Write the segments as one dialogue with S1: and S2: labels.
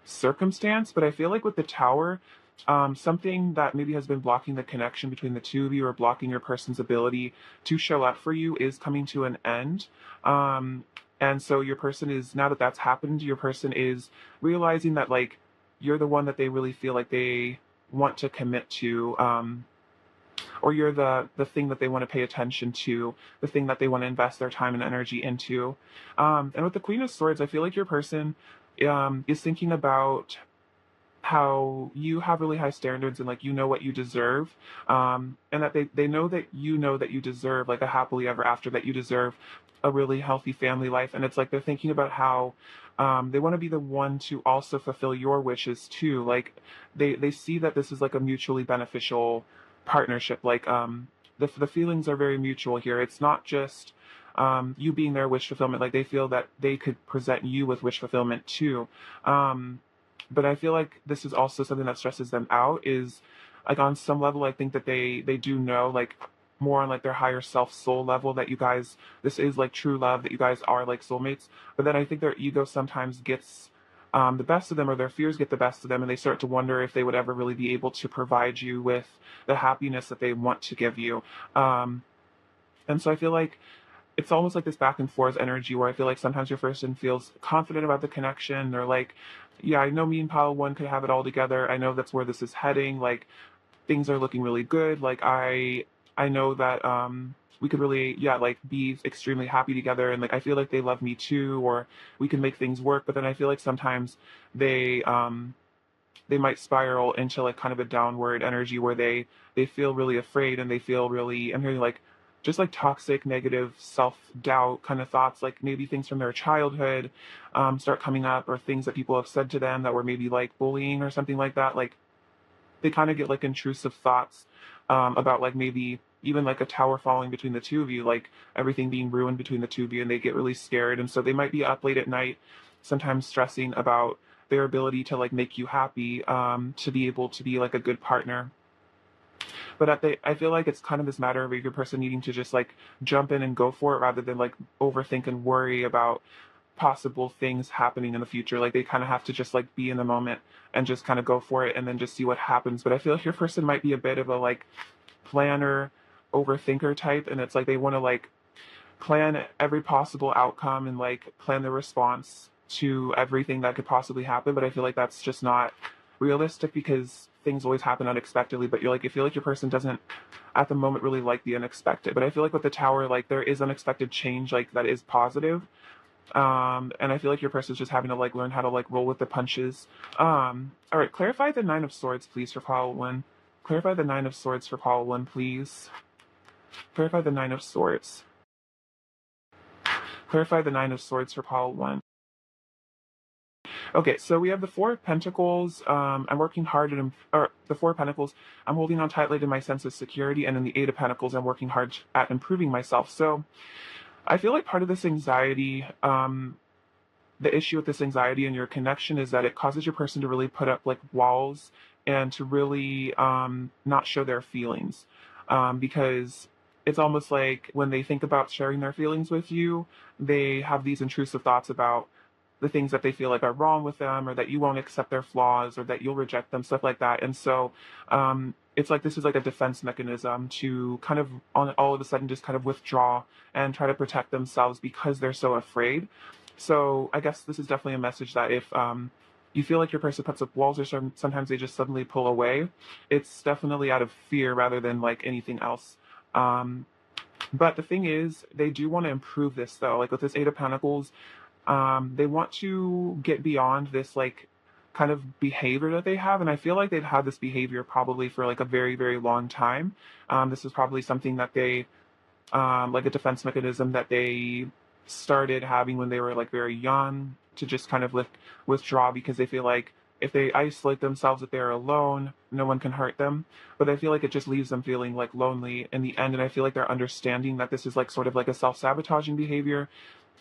S1: circumstance. But I feel like with the Tower, something that maybe has been blocking the connection between the two of you or blocking your person's ability to show up for you is coming to an end. And so your person is, now that that's happened, your person is realizing that like you're the one that they really feel like they want to commit to. Or you're the thing that they want to pay attention to, the thing that they want to invest their time and energy into. And with the Queen of Swords, I feel like your person is thinking about how you have really high standards and like you know what you deserve, and that they know that you deserve like a happily ever after, that you deserve a really healthy family life. And it's like they're thinking about how they want to be the one to also fulfill your wishes too. Like they see that this is like a mutually beneficial partnership. Like the feelings are very mutual here. It's not just you being their wish fulfillment. Like they feel that they could present you with wish fulfillment too. But I feel like this is also something that stresses them out, is like on some level I think that they do know, like more on like their higher self soul level, that you guys, this is like true love, that you guys are like soulmates. But then I think their ego sometimes gets the best of them, or their fears get the best of them, and they start to wonder if they would ever really be able to provide you with the happiness that they want to give you. And so I feel like it's almost like this back and forth energy where I feel like sometimes your person feels confident about the connection. They're like, yeah, I know me and Pile One could have it all together. I know that's where this is heading. Like things are looking really good. Like I know that we could really, yeah, like be extremely happy together, and like I feel like they love me too, or we can make things work. But then I feel like sometimes they they might spiral into like kind of a downward energy where they feel really afraid, and they feel really, I'm hearing like just like toxic negative self-doubt kind of thoughts, like maybe things from their childhood start coming up, or things that people have said to them that were maybe like bullying or something like that. Like they kind of get like intrusive thoughts about like maybe even like a tower falling between the two of you, like everything being ruined between the two of you, and they get really scared. And so they might be up late at night, sometimes stressing about their ability to like make you happy, to be able to be like a good partner. But I feel like it's kind of this matter of a good person needing to just like jump in and go for it, rather than like overthink and worry about possible things happening in the future. Like they kind of have to just like be in the moment and just kind of go for it, and then just see what happens. But I feel like your person might be a bit of a like planner, overthinker type, and it's like they want to like plan every possible outcome and like plan the response to everything that could possibly happen. But I feel like that's just not realistic, because things always happen unexpectedly. But you're like, I feel like your person doesn't at the moment really like the unexpected. But I feel like with the Tower, like there is unexpected change, like that is positive. And I feel like your person's just having to like learn how to like roll with the punches. All right, clarify the Nine of Swords, please, for Paul One. Clarify the Nine of Swords for Paul One, please. Clarify the Nine of Swords. Clarify the Nine of Swords for Paul One. Okay, so we have the Four of Pentacles. I'm working hard at, or the Four of Pentacles, I'm holding on tightly to my sense of security, and in the Eight of Pentacles, I'm working hard at improving myself. So I feel like part of this anxiety, the issue with this anxiety and your connection, is that it causes your person to really put up like walls, and to really not show their feelings, because it's almost like when they think about sharing their feelings with you, they have these intrusive thoughts about the things that they feel like are wrong with them, or that you won't accept their flaws, or that you'll reject them, stuff like that. And so it's like this is like a defense mechanism to kind of on all of a sudden just kind of withdraw and try to protect themselves, because they're so afraid. So I guess this is definitely a message that if you feel like your person puts up walls, or sometimes they just suddenly pull away, it's definitely out of fear rather than like anything else. But the thing is, they do want to improve this though. Like with this Eight of Pentacles, they want to get beyond this like kind of behavior that they have. And I feel like they've had this behavior probably for like a very, very long time. This is probably something that they, like a defense mechanism that they started having when they were like very young, to just kind of withdraw, because they feel like if they isolate themselves, if they're alone, no one can hurt them. But I feel like it just leaves them feeling like lonely in the end. And I feel like they're understanding that this is like sort of like a self-sabotaging behavior.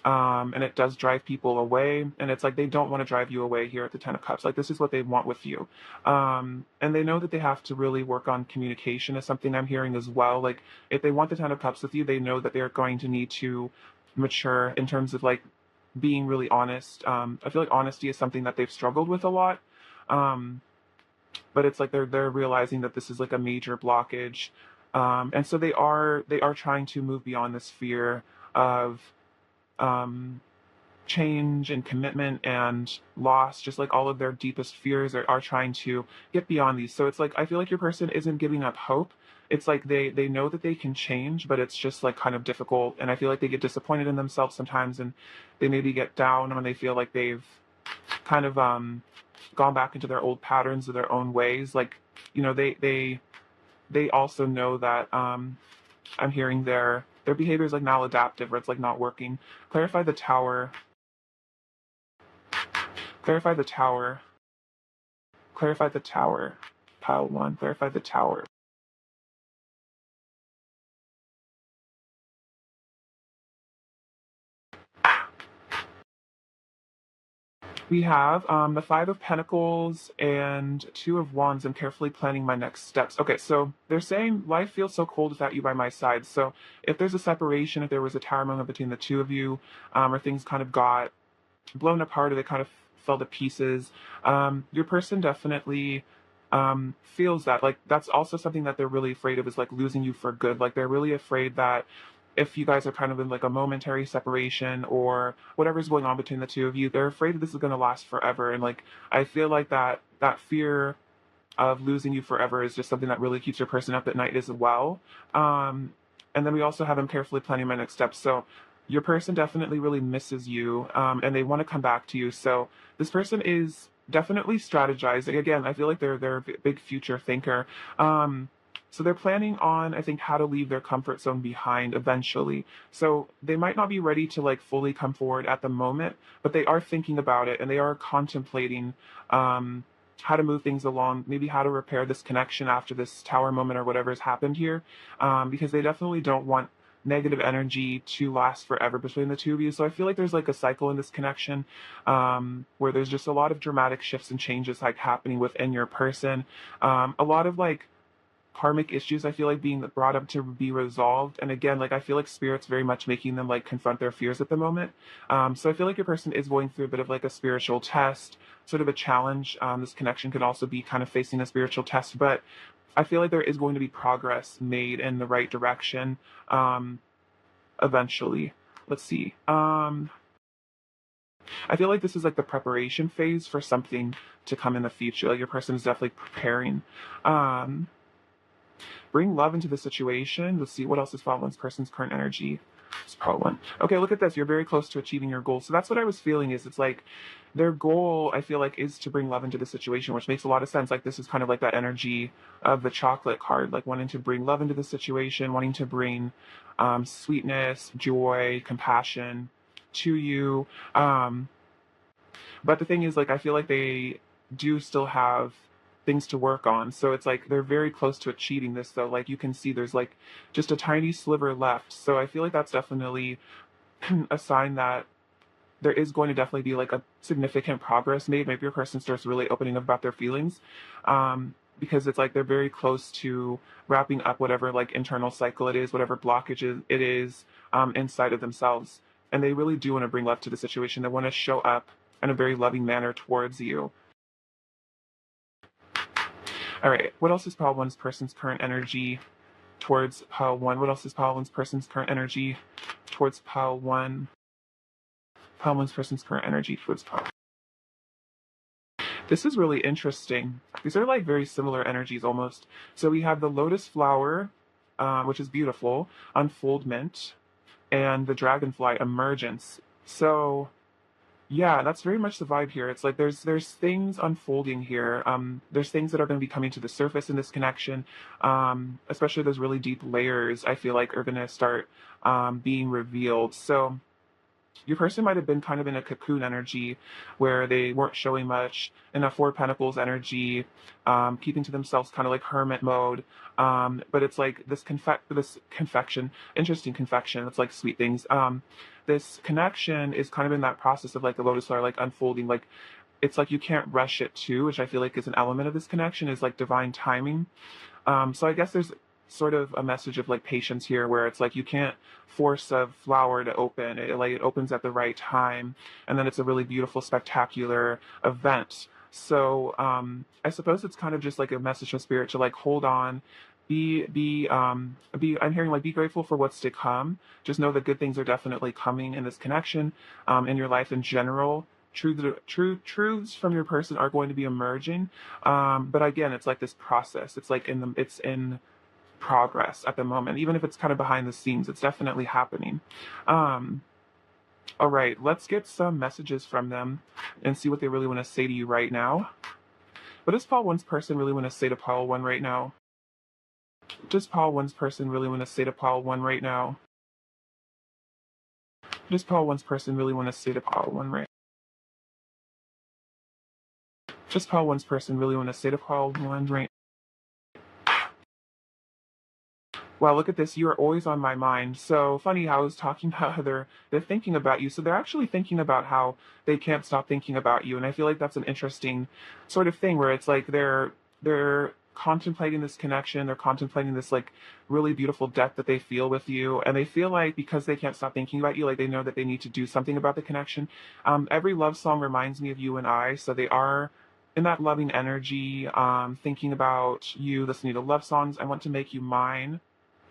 S1: And it does drive people away. And it's like they don't want to drive you away here at the Ten of Cups. Like this is what they want with you. And they know that they have to really work on communication, is something I'm hearing as well. Like if they want the Ten of Cups with you, they know that they're going to need to mature in terms of like being really honest. I feel like honesty is something that they've struggled with a lot. Um, but it's like they're realizing that this is like a major blockage. And so they are trying to move beyond this fear of um, change and commitment and loss, just like all of their deepest fears are trying to get beyond these. So it's like I feel like your person isn't giving up hope. It's like they know that they can change, but it's just like kind of difficult. And I feel like they get disappointed in themselves sometimes, and they maybe get down when they feel like they've kind of gone back into their old patterns or their own ways. Like, they also know that I'm hearing their behavior is like maladaptive, or it's like not working. Clarify the tower. Clarify the tower. Clarify the tower. Pile one. Clarify the tower. We have the Five of Pentacles and Two of Wands. I'm carefully planning my next steps. Okay, so they're saying life feels so cold without you by my side. So if there's a separation, if there was a tower moment between the two of you, or things kind of got blown apart or they kind of fell to pieces, your person definitely feels that. Like, that's also something that they're really afraid of, is like losing you for good. Like, they're really afraid that if you guys are kind of in like a momentary separation or whatever's going on between the two of you, they're afraid that this is going to last forever. And like, I feel like that fear of losing you forever is just something that really keeps your person up at night as well. And then we also have them carefully planning my next steps. So your person definitely really misses you, and they want to come back to you. So this person is definitely strategizing. Again, I feel like they're a big future thinker. So they're planning on, I think, how to leave their comfort zone behind eventually. So they might not be ready to like fully come forward at the moment, but they are thinking about it and they are contemplating how to move things along, maybe how to repair this connection after this tower moment or whatever has happened here, because they definitely don't want negative energy to last forever between the two of you. So I feel like there's like a cycle in this connection, where there's just a lot of dramatic shifts and changes like happening within your person. A lot of like karmic issues I feel like being brought up to be resolved. And again, like I feel like spirit's very much making them like confront their fears at the moment. So I feel like your person is going through a bit of like a spiritual test, sort of a challenge. This connection could also be kind of facing a spiritual test, but I feel like there is going to be progress made in the right direction, eventually. Let's see. I feel like this is like the preparation phase for something to come in the future. Like your person is definitely preparing. Um, Bring love into the situation. Let's see what else is following this person's current energy. It's part one. Okay, look at this. You're very close to achieving your goal. So that's what I was feeling, is it's like their goal, I feel like, is to bring love into the situation, which makes a lot of sense. Like this is kind of like that energy of the chocolate card, like wanting to bring love into the situation, wanting to bring sweetness, joy, compassion to you. But the thing is, like, I feel like they do still have things to work on. So it's like they're very close to achieving this, though. Like you can see there's like just a tiny sliver left. So I feel like that's definitely a sign that there is going to definitely be like a significant progress made. Maybe your person starts really opening up about their feelings. Because it's like they're very close to wrapping up whatever like internal cycle it is, whatever blockage it is, inside of themselves. And they really do want to bring love to the situation. They want to show up in a very loving manner towards you. All right, what else is pile one's person's current energy towards pile one? What else is pile one's person's current energy towards pile one? Pile one's person's current energy towards pile. This is really interesting. These are like very similar energies almost. So we have the lotus flower, which is beautiful, unfoldment, and the dragonfly, emergence. So yeah, that's very much the vibe here. It's like there's things unfolding here. There's things that are going to be coming to the surface in this connection. Especially those really deep layers, I feel like, are going to start being revealed. So your person might have been kind of in a cocoon energy where they weren't showing much, in a Four of Pentacles energy, keeping to themselves, kind of like hermit mode. But it's like this confection, interesting confection. It's like sweet things. This connection is kind of in that process of like the lotus flower, like unfolding. Like it's like you can't rush it too, which I feel like is an element of this connection, is like divine timing. So I guess there's sort of a message of like patience here, where it's like you can't force a flower to open. It opens at the right time, and then it's a really beautiful, spectacular event. So I suppose it's kind of just like a message from spirit to like hold on, be. I'm hearing like be grateful for what's to come. Just know that good things are definitely coming in this connection, in your life in general. Truths from your person are going to be emerging, but again, it's like this process. It's in progress at the moment, even if it's kind of behind the scenes. It's definitely happening. Um, all right, let's get some messages from them and see what they really want to say to you right now. What does Paul One's person really want to say to Paul One right now? What does Paul One's person really want to say to Paul One right now? What does Paul One's person really want to say to Paul One right? What does Paul One's person really want to say to Paul One right? Wow, look at this. You are always on my mind. So funny how I was talking about how they're thinking about you. So they're actually thinking about how they can't stop thinking about you. And I feel like that's an interesting sort of thing where it's like they're contemplating this connection, they're contemplating this like really beautiful depth that they feel with you. And they feel like because they can't stop thinking about you, like they know that they need to do something about the connection. Every love song reminds me of you and I. So they are in that loving energy, thinking about you, listening to love songs. I want to make you mine.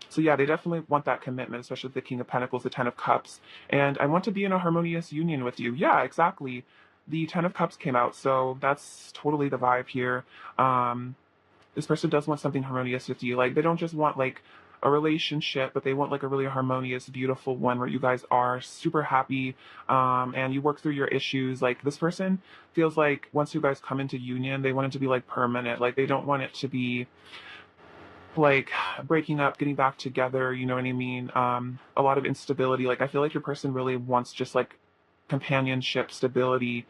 S1: So yeah, they definitely want that commitment, especially with the King of Pentacles, the Ten of Cups. And I want to be in a harmonious union with you. Yeah, exactly. The Ten of Cups came out, so that's totally the vibe here. This person does want something harmonious with you. Like they don't just want like a relationship, but they want like a really harmonious, beautiful one where you guys are super happy, and you work through your issues. Like this person feels like once you guys come into union, they want it to be like permanent. Like they don't want it to be like breaking up, getting back together, you know what I mean? A lot of instability. Like I feel like your person really wants just like companionship, stability.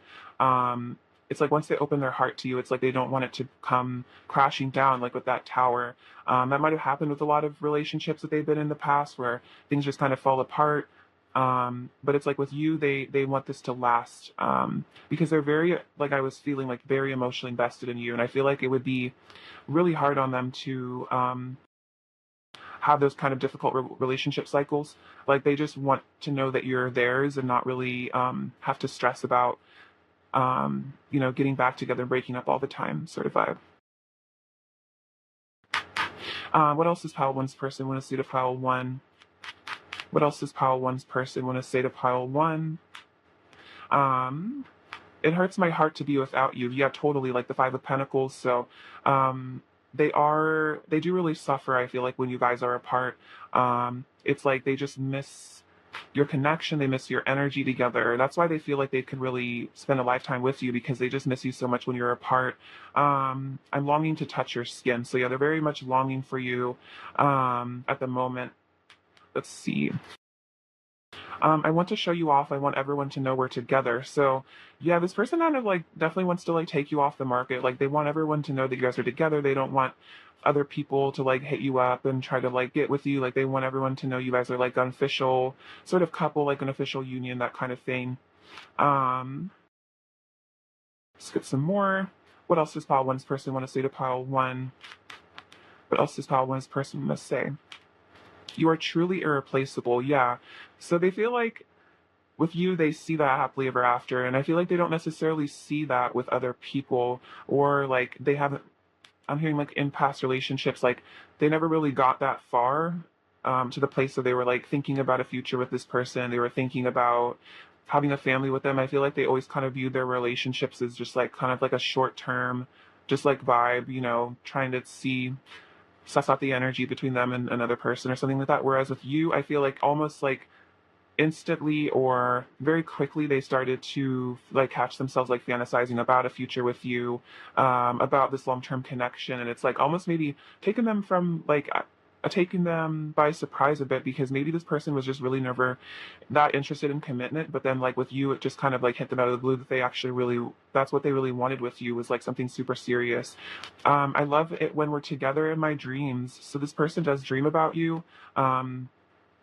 S1: It's like once they open their heart to you, it's like they don't want it to come crashing down like with that tower. That might have happened with a lot of relationships that they've been in the past where things just kind of fall apart. But it's like with you, they want this to last, because they're very, like I was feeling like very emotionally invested in you. And I feel like it would be really hard on them to have those kind of difficult relationship cycles. Like they just want to know that you're theirs and not really have to stress about, getting back together, breaking up all the time sort of vibe. What else does pile one's person want to say to pile one? What else does pile one's person want to say to pile one? Um, it hurts my heart to be without you. Yeah, totally. Like the Five of Pentacles. So, they do really suffer. I feel like when you guys are apart, it's like they just miss your connection. They miss your energy together. That's why they feel like they could really spend a lifetime with you because they just miss you so much when you're apart. I'm longing to touch your skin. So yeah, they're very much longing for you, at the moment. Let's see. I want to show you off. I want everyone to know we're together. So, yeah, this person kind of like definitely wants to like take you off the market. Like they want everyone to know that you guys are together. They don't want other people to like hit you up and try to like get with you. Like they want everyone to know you guys are like an official sort of couple, like an official union, that kind of thing. Um, let's get some more. What else does pile one's person want to say to pile one? What else does pile one's person want to say? You are truly irreplaceable. Yeah. So they feel like with you, they see that happily ever after. And I feel like they don't necessarily see that with other people, or like they haven't, I'm hearing like in past relationships, like they never really got that far, to the place where they were like thinking about a future with this person. They were thinking about having a family with them. I feel like they always kind of viewed their relationships as just like kind of like a short term, just like vibe, trying to see suss out the energy between them and another person or something like that. Whereas with you, I feel like almost like instantly or very quickly they started to like catch themselves like fantasizing about a future with you, about this long-term connection. And it's like almost maybe taking them from like taking them by surprise a bit, because maybe this person was just really never that interested in commitment, but then like with you it just kind of like hit them out of the blue that they actually really, that's what they really wanted with you, was like something super serious. I love it when we're together in my dreams. So this person does dream about you.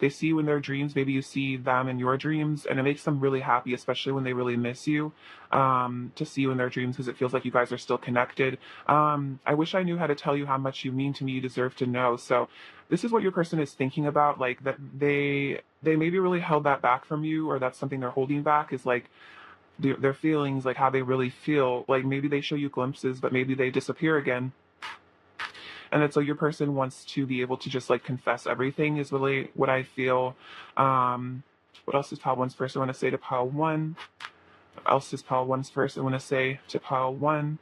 S1: they see you in their dreams. Maybe you see them in your dreams, and it makes them really happy, especially when they really miss you, to see you in their dreams because it feels like you guys are still connected. I wish I knew how to tell you how much you mean to me. You deserve to know. So this is what your person is thinking about, like that they maybe really held that back from you, or that's something they're holding back, is like their feelings, like how they really feel. Like maybe they show you glimpses, but maybe they disappear again. And then so your person wants to be able to just like confess everything is really what I feel. What else does pile one's person want to say to pile one? What else does pile one's person want to say to pile one?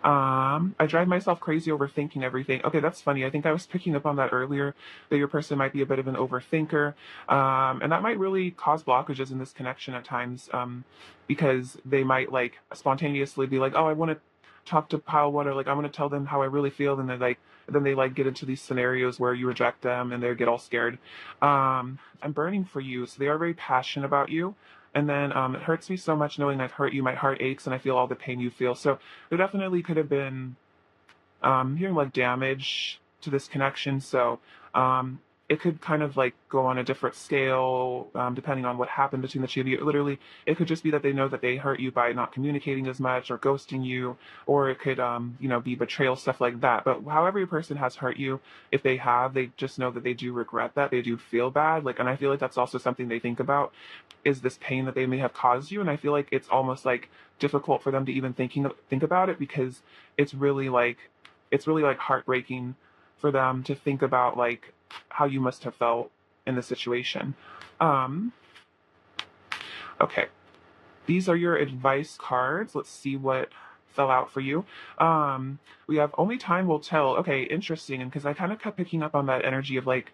S1: I drive myself crazy overthinking everything. Okay, that's funny. I think I was picking up on that earlier, that your person might be a bit of an overthinker. And that might really cause blockages in this connection at times, because they might like spontaneously be like, oh, I want to talk to pile one, or like I want to tell them how I really feel, and then they like get into these scenarios where you reject them and they get all scared. I'm burning for you, so they are very passionate about you. And then it hurts me so much knowing I've hurt you. My heart aches and I feel all the pain you feel. So there definitely could have been hearing like damage to this connection. So it could kind of like go on a different scale, depending on what happened between the two of you. Literally, it could just be that they know that they hurt you by not communicating as much or ghosting you, or it could, be betrayal, stuff like that. But however your person has hurt you, if they have, they just know that they do regret that. They do feel bad. Like, and I feel like that's also something they think about, is this pain that they may have caused you. And I feel like it's almost like difficult for them to even think about it, because it's really like heartbreaking for them to think about like how you must have felt in the situation. Um, okay, these are your advice cards. Let's see what fell out for you. We have only time will tell. Okay, interesting. And because I kind of kept picking up on that energy of like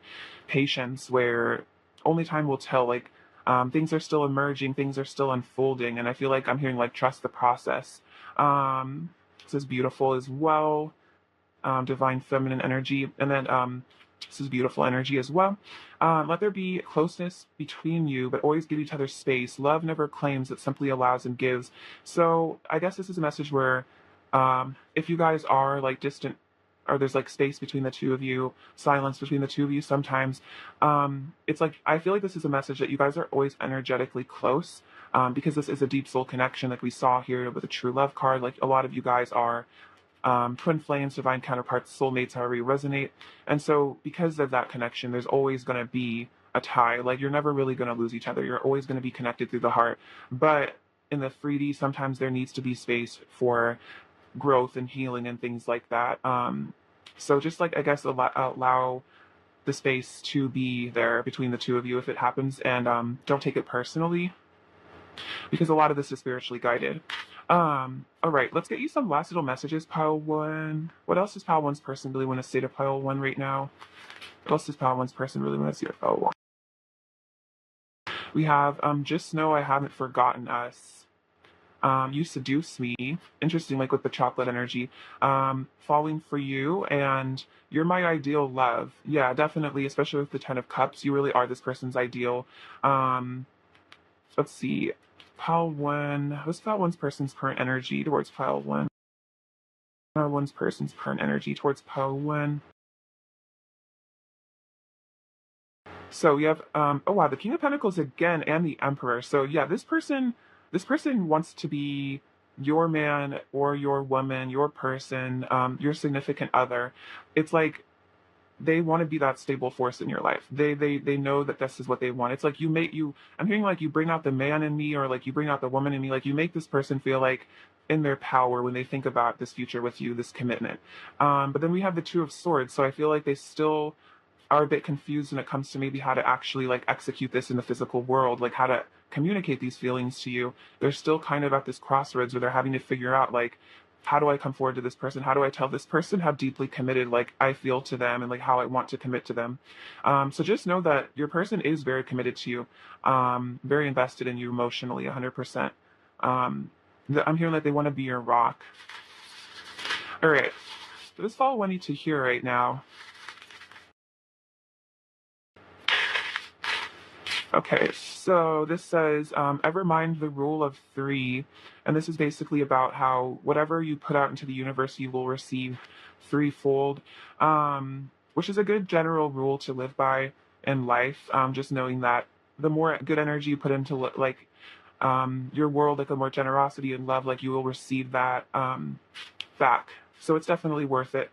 S1: patience, where only time will tell. Like things are still emerging, things are still unfolding, and I feel like I'm hearing like trust the process. This is beautiful as well. Divine feminine energy, and then this is beautiful energy as well. Let there be closeness between you, but always give each other space. Love never claims, it simply allows and gives. So I guess this is a message where if you guys are like distant, or there's like space between the two of you, silence between the two of you sometimes, it's like I feel like this is a message that you guys are always energetically close, because this is a deep soul connection, like we saw here with the true love card. Like a lot of you guys are twin flames, divine counterparts, soulmates, however you resonate. And so because of that connection, there's always going to be a tie. Like you're never really going to lose each other. You're always going to be connected through the heart. But in the 3D, sometimes there needs to be space for growth and healing and things like that. So just like, I guess, allow the space to be there between the two of you if it happens, and don't take it personally, because a lot of this is spiritually guided. All right, let's get you some last little messages, pile one. What else does pile one's person really want to say to pile one right now? What else does pile one's person really want to say to pile one? We have, just know I haven't forgotten us. You seduce me. Interesting, like with the chocolate energy. Falling for you, and you're my ideal love. Yeah, definitely, especially with the Ten of Cups. You really are this person's ideal. Let's see. Pile one. What's pile one's person's current energy towards pile one? Pile one's person's current energy towards pile one. So we have oh wow, the King of Pentacles again and the Emperor. So yeah, this person wants to be your man or your woman, your person, your significant other. It's like they want to be that stable force in your life. They know that this is what they want. It's like I'm hearing like you bring out the man in me, or like you bring out the woman in me. Like you make this person feel like in their power when they think about this future with you, this commitment. But then we have the Two of Swords. So I feel like they still are a bit confused when it comes to maybe how to actually like execute this in the physical world, like how to communicate these feelings to you. They're still kind of at this crossroads where they're having to figure out like, how do I come forward to this person? How do I tell this person how deeply committed like I feel to them, and like how I want to commit to them? So just know that your person is very committed to you, very invested in you emotionally, 100%. I'm hearing that they want to be your rock. All right, so this is all I need to hear right now. Okay, so this says, ever mind the rule of three. And this is basically about how whatever you put out into the universe, you will receive threefold. which is a good general rule to live by in life. Just knowing that the more good energy you put into like your world, like the more generosity and love, like you will receive that back. So it's definitely worth it.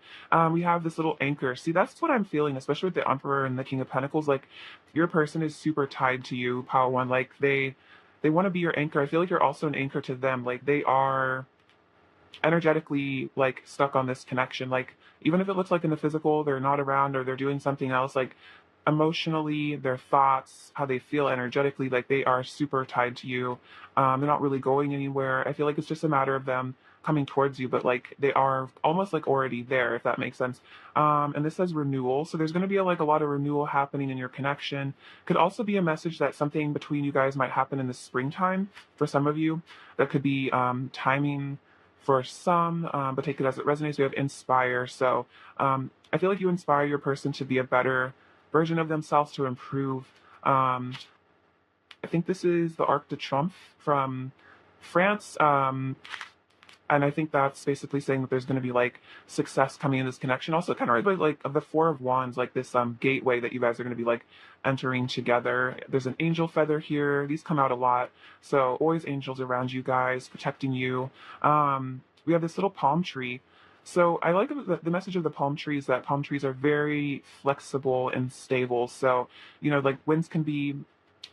S1: We have this little anchor. See, that's what I'm feeling, especially with the Emperor and the King of Pentacles. Like your person is super tied to you, Power One. Like they want to be your anchor. I feel like you're also an anchor to them. Like they are energetically like stuck on this connection. Like even if it looks like in the physical they're not around or they're doing something else, like emotionally, their thoughts, how they feel energetically, like they are super tied to you. They're not really going anywhere. I feel like it's just a matter of them coming towards you, but like they are almost like already there, if that makes sense. And this says renewal, so there's going to be like a lot of renewal happening in your connection. Could also be a message that something between you guys might happen in the springtime for some of you. That could be timing for some, but take it as it resonates. We have inspire. So I feel like you inspire your person to be a better version of themselves, to improve. I think this is the Arc de Triomphe from France. And I think that's basically saying that there's going to be like success coming in this connection. Also, kind of like of the Four of Wands, like this gateway that you guys are going to be like entering together. There's an angel feather here. These come out a lot, so always angels around you guys protecting you. We have this little palm tree. So I like the message of the palm tree is that palm trees are very flexible and stable. So like winds can be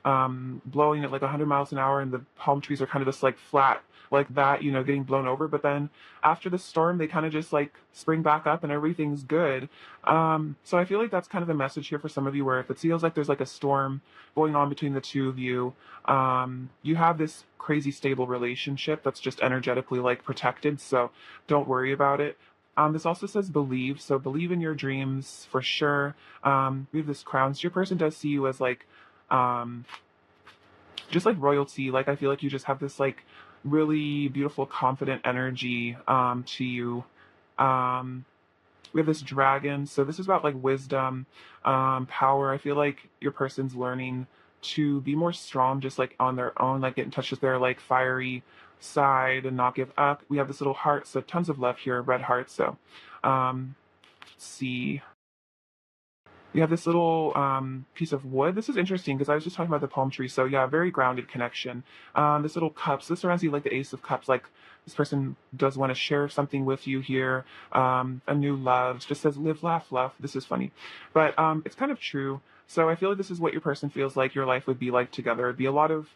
S1: blowing at like 100 miles an hour, and the palm trees are kind of just like flat like that, getting blown over. But then after the storm, they kind of just like spring back up and everything's good. So I feel like that's kind of the message here for some of you, where if it feels like there's like a storm going on between the two of you, you have this crazy stable relationship that's just energetically like protected. So don't worry about it. This also says believe. So believe in your dreams for sure. We have this crown. So your person does see you as like, just like royalty. Like I feel like you just have this like really beautiful confident energy to you. We have this dragon, so this is about like wisdom, power. I feel like your person's learning to be more strong just like on their own, like get in touch with their like fiery side and not give up. We have this little heart, so tons of love here, red heart. So let's see, we have this little piece of wood. This is interesting because I was just talking about the palm tree. So yeah, very grounded connection. This little cups. This reminds me like the Ace of Cups. Like this person does want to share something with you here. A new love. Just says live, laugh, love. This is funny, but it's kind of true. So I feel like this is what your person feels like your life would be like together. It'd be a lot of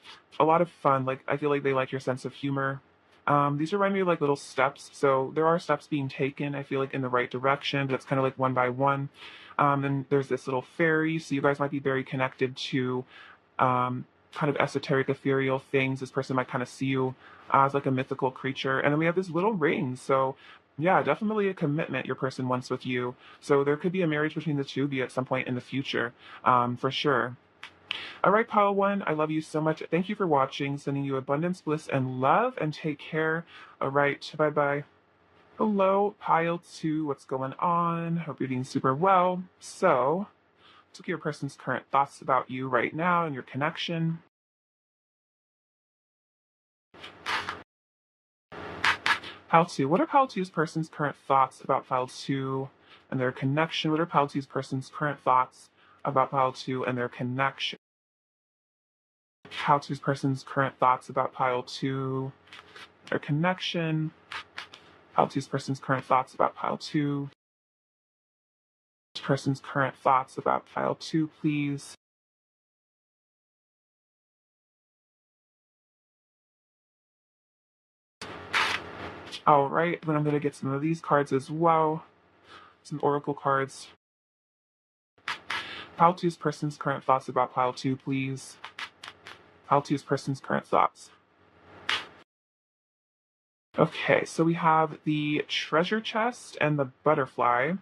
S1: fun. Like I feel like they like your sense of humor. These remind me of like little steps. So there are steps being taken, I feel like, in the right direction, but it's kind of like one by one. And there's this little fairy, so you guys might be very connected to kind of esoteric, ethereal things. This person might kind of see you as like a mythical creature. And then we have this little ring. So yeah, definitely a commitment your person wants with you. So there could be a marriage between the two of you at some point in the future, for sure. All right, pile one, I love you so much. Thank you for watching. Sending you abundance, bliss, and love, and take care. All right, bye-bye. Hello, pile two, what's going on? Hope you're doing super well. So, let's look at your person's current thoughts about you right now and your connection. Pile two, what are pile two's person's current thoughts about pile two and their connection? What are pile two's person's current thoughts about pile two and their connection? Pile two's person's current thoughts about pile two, their connection. Pile two's person's current thoughts about pile two. Person's current thoughts about pile two, please. All right, then I'm going to get some of these cards as well. Some oracle cards. Pile two's person's current thoughts about pile two, please. Pile two's person's current thoughts. Okay, so we have the treasure chest and the butterfly.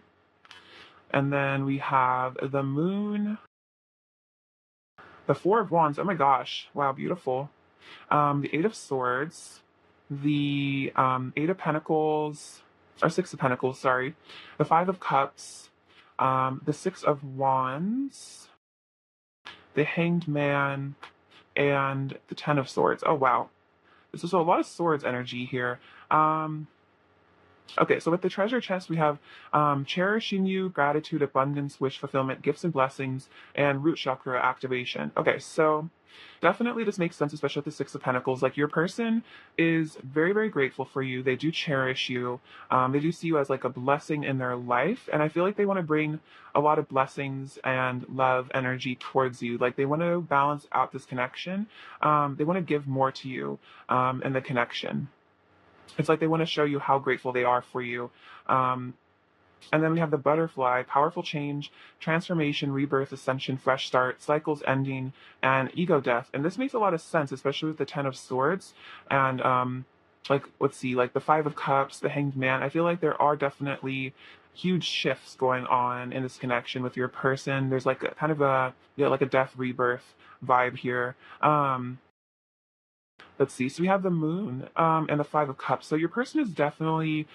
S1: And then we have the moon, the Four of Wands. Oh my gosh, wow, beautiful. The Eight of Swords, the Eight of Pentacles, or Six of Pentacles, sorry, the Five of Cups, the Six of Wands, the Hanged Man, and the Ten of Swords. Oh wow, this is a lot of swords energy here. Okay, so with the treasure chest, we have cherishing you, gratitude, abundance, wish fulfillment, gifts and blessings, and root chakra activation. Okay, so definitely this makes sense, especially with the Six of Pentacles. Like your person is very, very grateful for you. They do cherish you. They do see you as like a blessing in their life. And I feel like they want to bring a lot of blessings and love energy towards you. Like they want to balance out this connection. They want to give more to you in the connection. It's like they want to show you how grateful they are for you. Um, and then we have the butterfly, powerful change, transformation, rebirth, ascension, fresh start, cycles ending, and ego death. And this makes a lot of sense, especially with the Ten of Swords. And like, let's see, like the Five of Cups, the Hanged Man. I feel like there are definitely huge shifts going on in this connection with your person. There's like a kind of a, yeah, like a death rebirth vibe here. Let's see. So we have the moon and the Five of Cups. So your person is definitely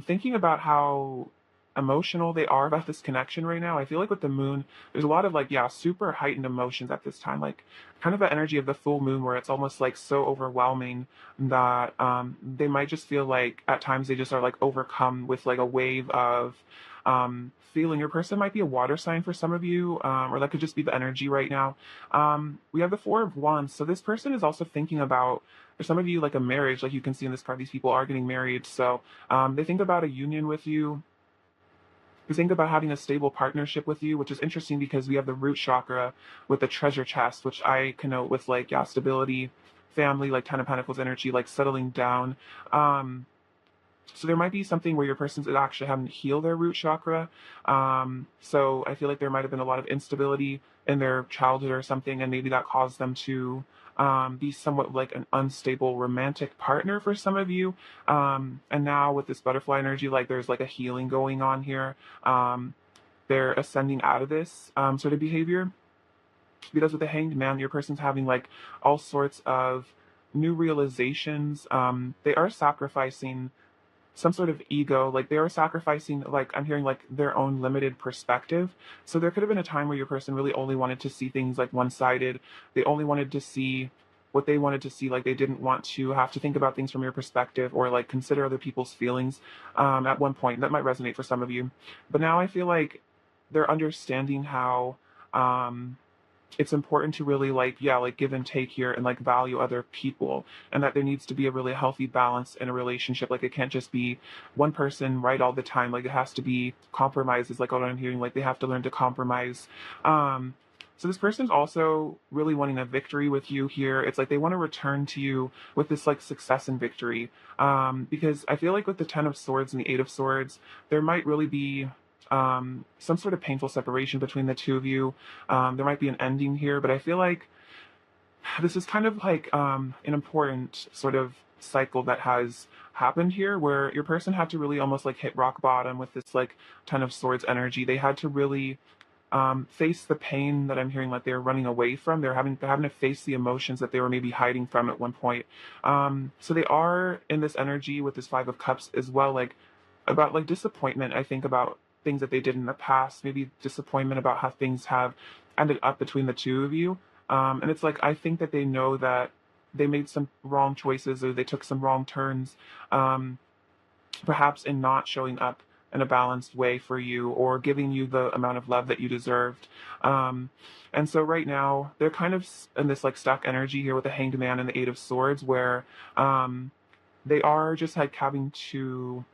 S1: thinking about how emotional they are about this connection right now. I feel like with the moon, there's a lot of like, yeah, super heightened emotions at this time. Like kind of the energy of the full moon where it's almost like so overwhelming that they might just feel like at times they just are like overcome with like a wave of feeling. Your person might be a water sign for some of you, or that could just be the energy right now. We have the Four of Wands. So this person is also thinking about, for some of you, like a marriage, like you can see in this card, these people are getting married. So they think about a union with you. They think about having a stable partnership with you, which is interesting because we have the root chakra with the treasure chest, which I connote with like, yeah, stability, family, like Ten of Pentacles energy, like settling down. Um, so there might be something where your person's actually having to heal their root chakra. So I feel like there might have been a lot of instability in their childhood or something, and maybe that caused them to be somewhat like an unstable romantic partner for some of you. And now with this butterfly energy, like there's like a healing going on here. They're ascending out of this sort of behavior, because with the Hanged Man, your person's having like all sorts of new realizations. They are sacrificing some sort of ego, like they are sacrificing, like I'm hearing like their own limited perspective. So there could have been a time where your person really only wanted to see things like one-sided. They only wanted to see what they wanted to see. Like they didn't want to have to think about things from your perspective or like consider other people's feelings at one point. That might resonate for some of you. But now I feel like they're understanding how um it's important to really like, yeah, like give and take here and like value other people, and that there needs to be a really healthy balance in a relationship. Like it can't just be one person right all the time. Like it has to be compromises, like what I'm hearing, like they have to learn to compromise. um so this person's also really wanting a victory with you here. It's like they want to return to you with this like success and victory, because I feel like with the Ten of Swords and the Eight of Swords, there might really be some sort of painful separation between the two of you. There might be an ending here, but I feel like this is kind of like an important sort of cycle that has happened here, where your person had to really almost like hit rock bottom with this like Ten of Swords energy. They had to really face the pain that I'm hearing like they're running away from. They're having to face the emotions that they were maybe hiding from at one point. So they are in this energy with this Five of Cups as well, like about like disappointment, I think, about things that they did in the past, maybe disappointment about how things have ended up between the two of you. And it's like I think that they know that they made some wrong choices or they took some wrong turns, um, perhaps in not showing up in a balanced way for you or giving you the amount of love that you deserved. Um, and so right now they're kind of in this like stuck energy here with the Hanged Man and the Eight of Swords, where um, they are just like having to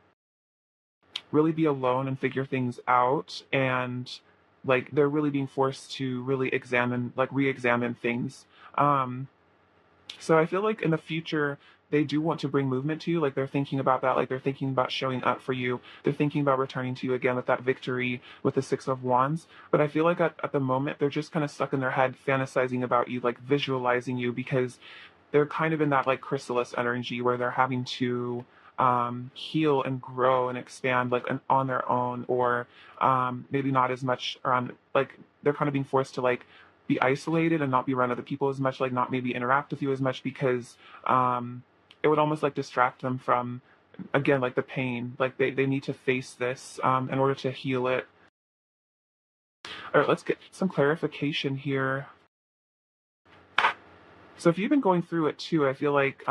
S1: really be alone and figure things out, and like they're really being forced to really examine, like re-examine things. Um so I feel like in the future they do want to bring movement to you. Like they're thinking about that, like they're thinking about showing up for you, they're thinking about returning to you again with that victory with the Six of Wands. But I feel like at the moment they're just kind of stuck in their head fantasizing about you, like visualizing you, because they're kind of in that like chrysalis energy where they're having to heal and grow and expand like on their own, or maybe not as much around, like they're kind of being forced to like be isolated and not be around other people as much, like not maybe interact with you as much, because it would almost like distract them from, again, like the pain. Like they need to face this in order to heal it. All right, let's get some clarification here. So if you've been going through it too, I feel like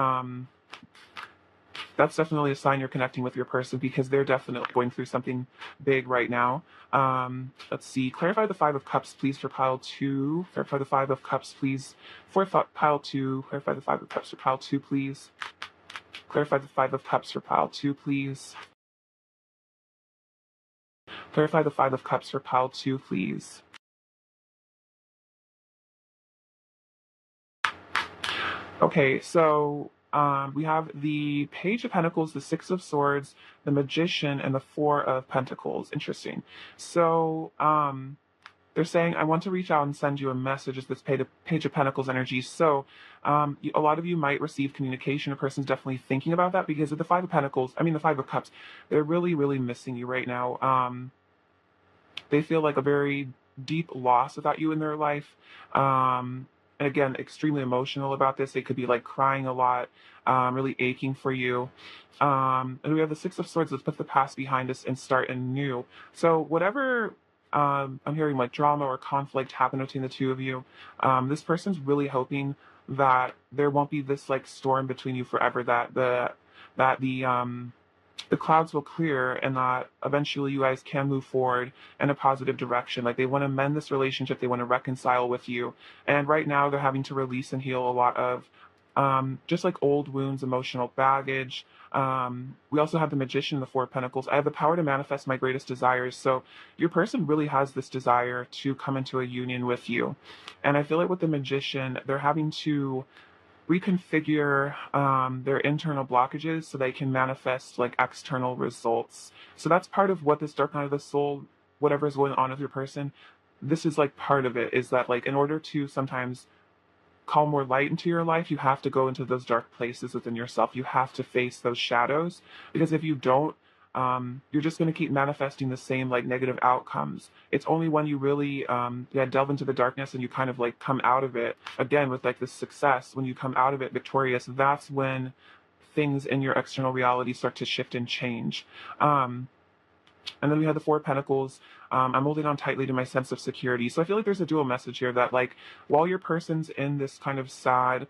S1: that's definitely a sign you're connecting with your person because they're definitely going through something big right now. Let's see. Clarify the Five of Cups, please, for pile two. Clarify the Five of Cups, please, for pile two. Clarify the Five of Cups for pile two, please. Clarify the Five of Cups for pile two, please. Clarify the Five of Cups for pile two, please. Okay, so we have the Page of Pentacles, the Six of Swords, the Magician, and the Four of Pentacles. Interesting. So they're saying, I want to reach out and send you a message as this Page of Pentacles energy. So a lot of you might receive communication. A person's definitely thinking about that because of the Five of Pentacles, I mean the Five of Cups, they're really, really missing you right now. They feel like a very deep loss without you in their life. And again, extremely emotional about this. They could be like crying a lot, really aching for you. And we have the Six of Swords. Let's put the past behind us and start anew. So whatever I'm hearing like drama or conflict happen between the two of you, this person's really hoping that there won't be this like storm between you forever. That the clouds will clear and that eventually you guys can move forward in a positive direction. Like they want to mend this relationship, they want to reconcile with you. And right now they're having to release and heal a lot of just like old wounds, emotional baggage. We also have the Magician, the Four of Pentacles. I have the power to manifest my greatest desires. So your person really has this desire to come into a union with you. And I feel like with the Magician, they're having to reconfigure their internal blockages so they can manifest like external results. So that's part of what this dark night of the soul, whatever is going on with your person, this is like part of it, is that like in order to sometimes call more light into your life, you have to go into those dark places within yourself. You have to face those shadows because if you don't, you're just going to keep manifesting the same like negative outcomes. It's only when you really delve into the darkness and you kind of like come out of it again with like this success, when you come out of it victorious, that's when things in your external reality start to shift and change. And then we have the Four of Pentacles. I'm holding on tightly to my sense of security. So I feel like there's a dual message here that like while your person's in this kind of sad,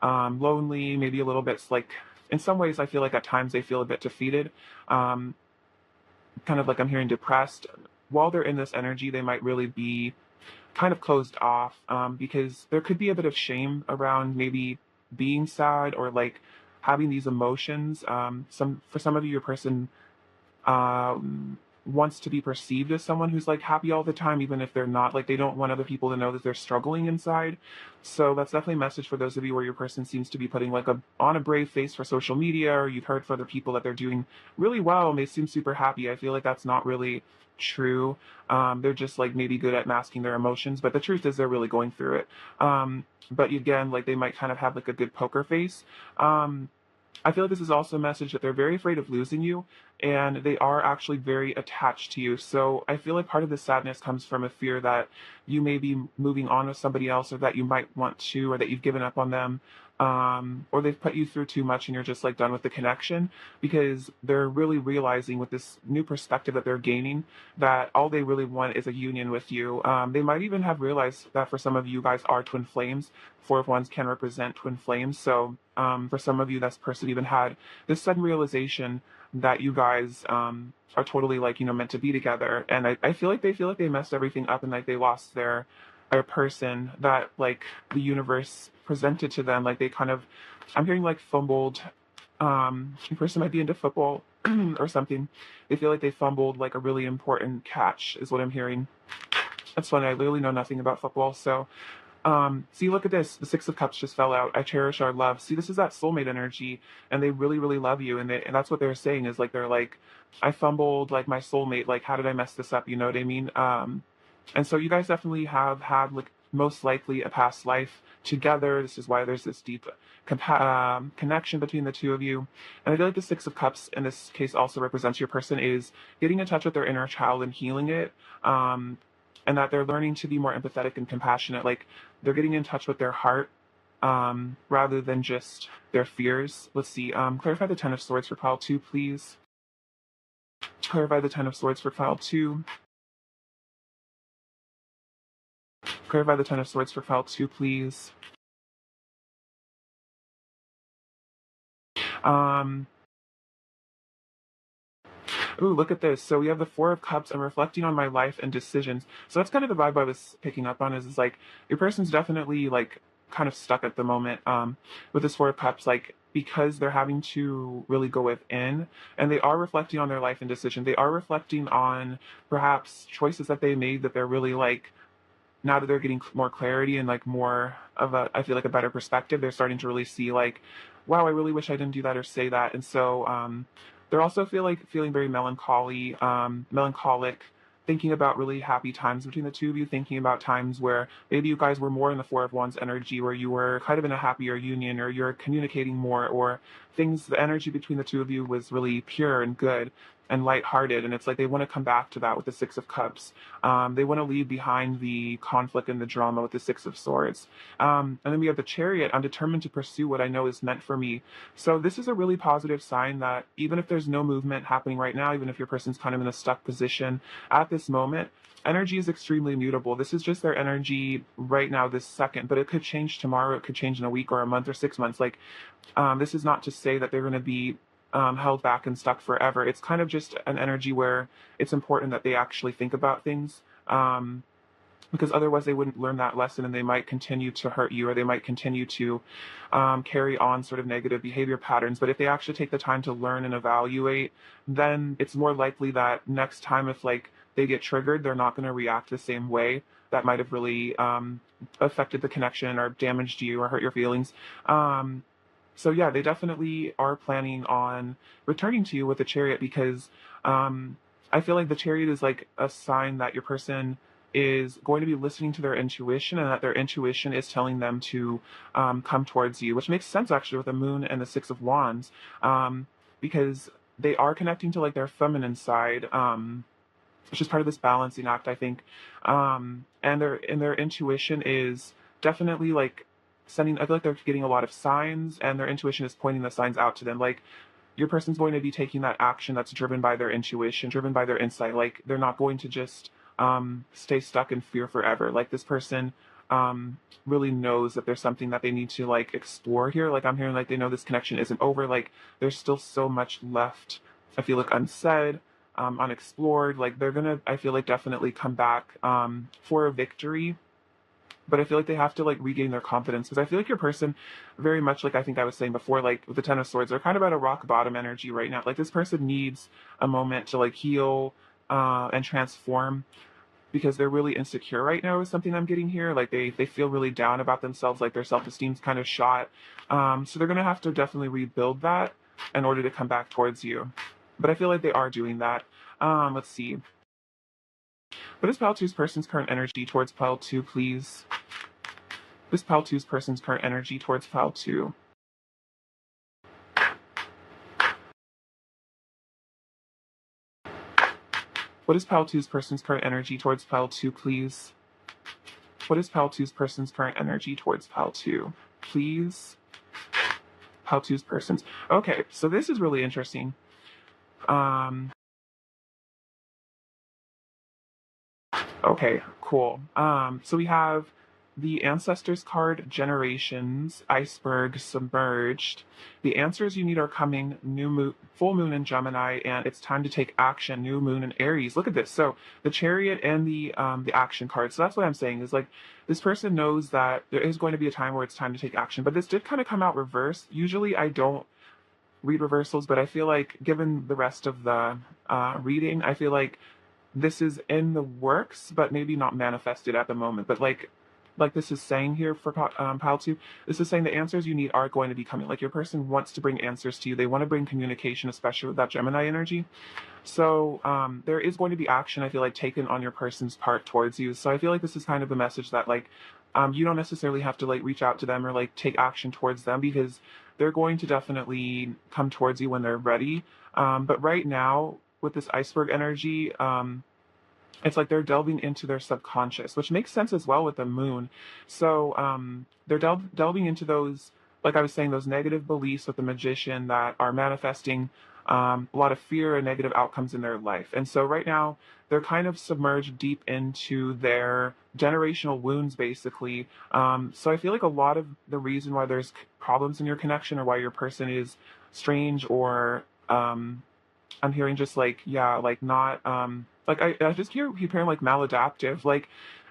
S1: lonely, maybe a little bit like in some ways I feel like at times they feel a bit defeated, kind of like I'm hearing depressed. While they're in this energy, they might really be kind of closed off because there could be a bit of shame around maybe being sad or like having these emotions. For some of you, your person wants to be perceived as someone who's like happy all the time, even if they're not. Like they don't want other people to know that they're struggling inside. So that's definitely a message for those of you where your person seems to be putting like on a brave face for social media, or you've heard for other people that they're doing really well and they seem super happy. I feel like that's not really true. They're just like maybe good at masking their emotions, but the truth is they're really going through it. But again, like they might kind of have like a good poker face. I feel like this is also a message that they're very afraid of losing you and they are actually very attached to you. So I feel like part of the sadness comes from a fear that you may be moving on with somebody else or that you might want to or that you've given up on them. Or they've put you through too much and you're just like done with the connection because they're really realizing with this new perspective that they're gaining that all they really want is a union with you. They might even have realized that for some of you guys are twin flames. Four of Wands can represent twin flames. So for some of you, this person even had this sudden realization that you guys are totally like, meant to be together. And I feel like they messed everything up and like they lost their person that like the universe presented to them. Like they kind of, I'm hearing like fumbled. The person might be into football or something. They feel like they fumbled like a really important catch is what I'm hearing. That's funny. I literally know nothing about football. So see, look at this. The Six of Cups just fell out. I cherish our love. See, this is that soulmate energy, and they really, really love you. And that's what they're saying is like, they're like, I fumbled like my soulmate. Like, how did I mess this up? You know what I mean? And so you guys definitely have had like most likely a past life together. This is why there's this deep connection between the two of you. And I feel like the Six of Cups in this case also represents your person is getting in touch with their inner child and healing it. And that they're learning to be more empathetic and compassionate. Like they're getting in touch with their heart rather than just their fears. Let's see. Clarify the Ten of Swords for pile two, please. Clarify the Ten of Swords for pile two. Clarify the Ten of Swords for pile two, please. Ooh, look at this. So we have the Four of Cups. I'm reflecting on my life and decisions. So that's kind of the vibe I was picking up on is like your person's definitely like kind of stuck at the moment with this Four of Cups, like because they're having to really go within and they are reflecting on their life and decision. They are reflecting on perhaps choices that they made that they're really like now that they're getting more clarity and like more of a, I feel like a better perspective, they're starting to really see like, wow, I really wish I didn't do that or say that. And so they're also feeling very melancholic, thinking about really happy times between the two of you, thinking about times where maybe you guys were more in the Four of Wands energy, where you were kind of in a happier union, or you're communicating more, or things, the energy between the two of you was really pure and good and lighthearted. And it's like they want to come back to that with the Six of Cups. They want to leave behind the conflict and the drama with the Six of Swords. And then we have the Chariot. I'm determined to pursue what I know is meant for me. So this is a really positive sign that even if there's no movement happening right now, even if your person's kind of in a stuck position at this moment, energy is extremely mutable. This is just their energy right now, this second, but it could change tomorrow. It could change in a week or a month or 6 months. Like, this is not to say that they're going to be held back and stuck forever. It's kind of just an energy where it's important that they actually think about things. Because otherwise they wouldn't learn that lesson and they might continue to hurt you or they might continue to carry on sort of negative behavior patterns. But if they actually take the time to learn and evaluate, then it's more likely that next time if like they get triggered, they're not going to react the same way that might have really affected the connection or damaged you or hurt your feelings. So yeah, they definitely are planning on returning to you with the Chariot because I feel like the Chariot is like a sign that your person is going to be listening to their intuition and that their intuition is telling them to come towards you, which makes sense actually with the Moon and the Six of Wands, because they are connecting to like their feminine side, which is part of this balancing act, I think. And their intuition is definitely like sending. I feel like they're getting a lot of signs, and their intuition is pointing the signs out to them. Like your person's going to be taking that action that's driven by their intuition, driven by their insight. Like they're not going to just stay stuck in fear forever. Like this person really knows that there's something that they need to like explore here. Like I'm hearing like they know this connection isn't over. Like there's still so much left. I feel like unsaid, unexplored. Like they're gonna, I feel like definitely come back for a victory. But I feel like they have to like regain their confidence because I feel like your person, very much like I think I was saying before, like with the Ten of Swords, they're kind of at a rock bottom energy right now. Like this person needs a moment to like heal and transform because they're really insecure right now is something I'm getting here. Like they feel really down about themselves, like their self-esteem's kind of shot. So they're gonna have to definitely rebuild that in order to come back towards you. But I feel like they are doing that. Let's see. What is Pile 2's person's current energy towards Pile 2, please? This Pile 2's person's current energy towards Pile 2. What is Pile 2's person's current energy towards Pile 2, please? What is Pile 2's person's current energy towards Pile 2, please? Pile 2's person's. Okay, so this is really interesting. Okay, cool. So we have the Ancestors card, Generations, Iceberg, Submerged. The answers you need are coming, new moon, full moon in Gemini, and it's time to take action, new moon in Aries. Look at this. So the Chariot and the action card. So that's what I'm saying is like this person knows that there is going to be a time where it's time to take action, but this did kind of come out reversed. Usually I don't read reversals, but I feel like given the rest of the reading, I feel like this is in the works, but maybe not manifested at the moment. But like this is saying here for Pile 2, this is saying the answers you need are going to be coming. Like your person wants to bring answers to you. They want to bring communication, especially with that Gemini energy. So there is going to be action, I feel like, taken on your person's part towards you. So I feel like this is kind of a message that like you don't necessarily have to like reach out to them or like take action towards them because they're going to definitely come towards you when they're ready. But right now, with this iceberg energy, it's like they're delving into their subconscious, which makes sense as well with the moon. So they're delving into those, like I was saying, those negative beliefs with the magician that are manifesting a lot of fear and negative outcomes in their life. And so right now, they're kind of submerged deep into their generational wounds, basically. So I feel like a lot of the reason why there's problems in your connection or why your person is strange or I'm hearing just like, yeah, like not like I just keep hearing like maladaptive. Like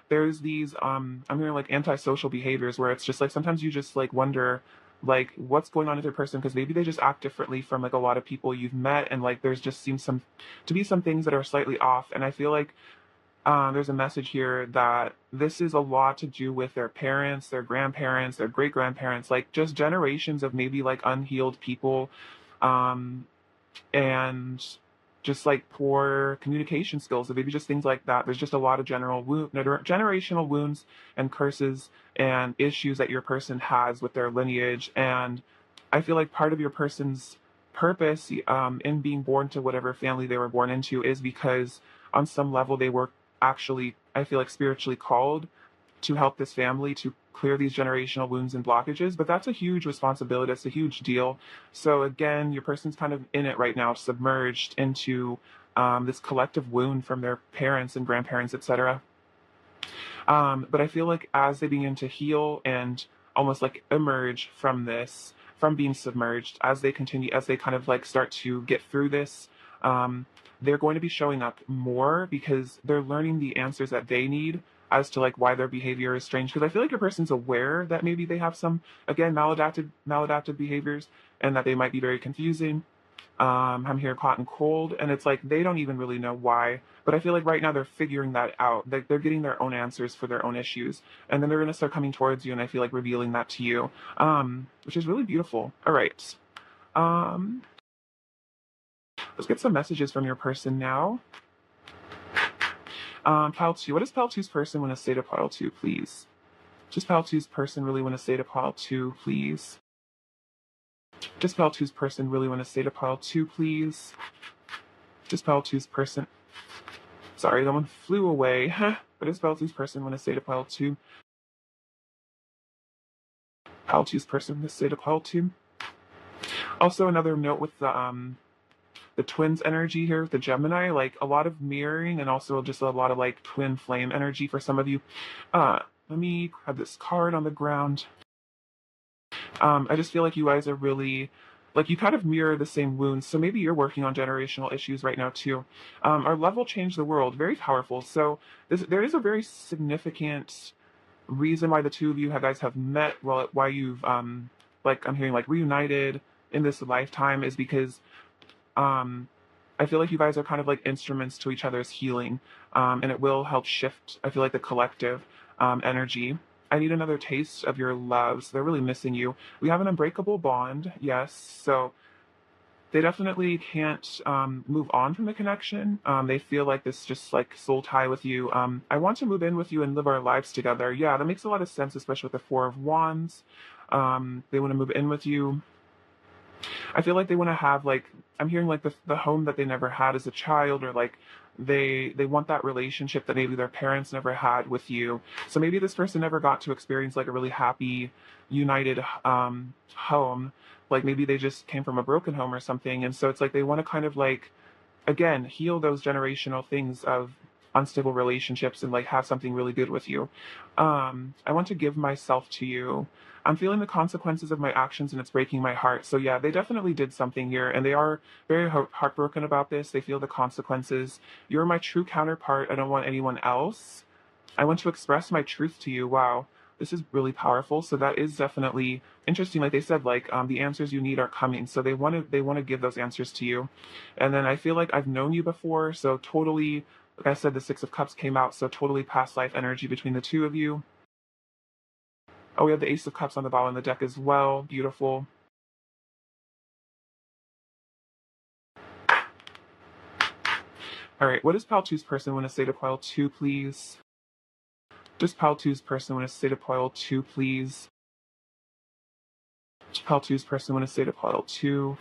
S1: there's these I'm hearing like antisocial behaviors where it's just like sometimes you just like wonder like what's going on with your person because maybe they just act differently from like a lot of people you've met, and like there's just seems some to be some things that are slightly off. And I feel like there's a message here that this is a lot to do with their parents, their grandparents, their great grandparents, like just generations of maybe like unhealed people. Um, and just like poor communication skills, or maybe just things like that. There's just a lot of generational wounds and curses and issues that your person has with their lineage. And I feel like part of your person's purpose in being born to whatever family they were born into is because on some level they were actually, I feel like, spiritually called to help this family to clear these generational wounds and blockages. But that's a huge responsibility. That's a huge deal. So again, your person's kind of in it right now, submerged into this collective wound from their parents and grandparents, etc. But I feel like as they begin to heal and almost like emerge from this, from being submerged, as they continue, as they kind of like start to get through this, um, they're going to be showing up more because they're learning the answers that they need as to like why their behavior is strange. Because I feel like your person's aware that maybe they have some, again, maladaptive behaviors, and that they might be very confusing. I'm here hot and cold, and it's like they don't even really know why. But I feel like right now they're figuring that out. They're getting their own answers for their own issues, and then they're gonna start coming towards you, and I feel like revealing that to you, which is really beautiful. All right, um, let's get some messages from your person now. Pile two. What does Pile two's person want to say to Pile two, please? Just Pile two's person really want to say to Pile two, please. Just Pile two's person really want to say to Pile two, please. Just Pile two's person. Sorry, that one flew away. But is Pile two's person want to say to Pile two? Pile two's person want to say to Pile two. Also, another note with the twins energy here with the Gemini, like a lot of mirroring and also just a lot of like twin flame energy for some of you. Let me grab this card on the ground. I just feel like you guys are really, like, you kind of mirror the same wounds. So maybe you're working on generational issues right now too. Our love will change the world. Very powerful. So there is a very significant reason why the two of you guys have met. Well, why you've like I'm hearing like reunited in this lifetime is because um I feel like you guys are kind of like instruments to each other's healing, and it will help shift, I feel like, the collective energy. I need another taste of your love. So they're really missing you. We have an unbreakable bond, yes. So they definitely can't move on from the connection. They feel like this just like soul tie with you. I want to move in with you and live our lives together. Yeah, that makes a lot of sense, especially with the Four of Wands. They want to move in with you. I feel like they want to have like I'm hearing like the home that they never had as a child, or like they want that relationship that maybe their parents never had with you. So maybe this person never got to experience like a really happy, united home. Like maybe they just came from a broken home or something, and so it's like they want to kind of like again heal those generational things of unstable relationships and like have something really good with you. I want to give myself to you. I'm feeling the consequences of my actions and it's breaking my heart. So yeah, they definitely did something here and they are very heartbroken about this. They feel the consequences. You're my true counterpart. I don't want anyone else. I want to express my truth to you. Wow, this is really powerful. So that is definitely interesting. Like they said, like the answers you need are coming. So they want to give those answers to you. And then I feel like I've known you before. So totally, like I said, the Six of Cups came out. So totally past life energy between the two of you. Oh, we have the Ace of Cups on the bottom of the deck as well. Beautiful. All right, what does Pile Two's person want to say to Pile Two, please? Does Pile Two's person want to say to Pile Two, please? Does Pile Two's person want to say to Pile Two?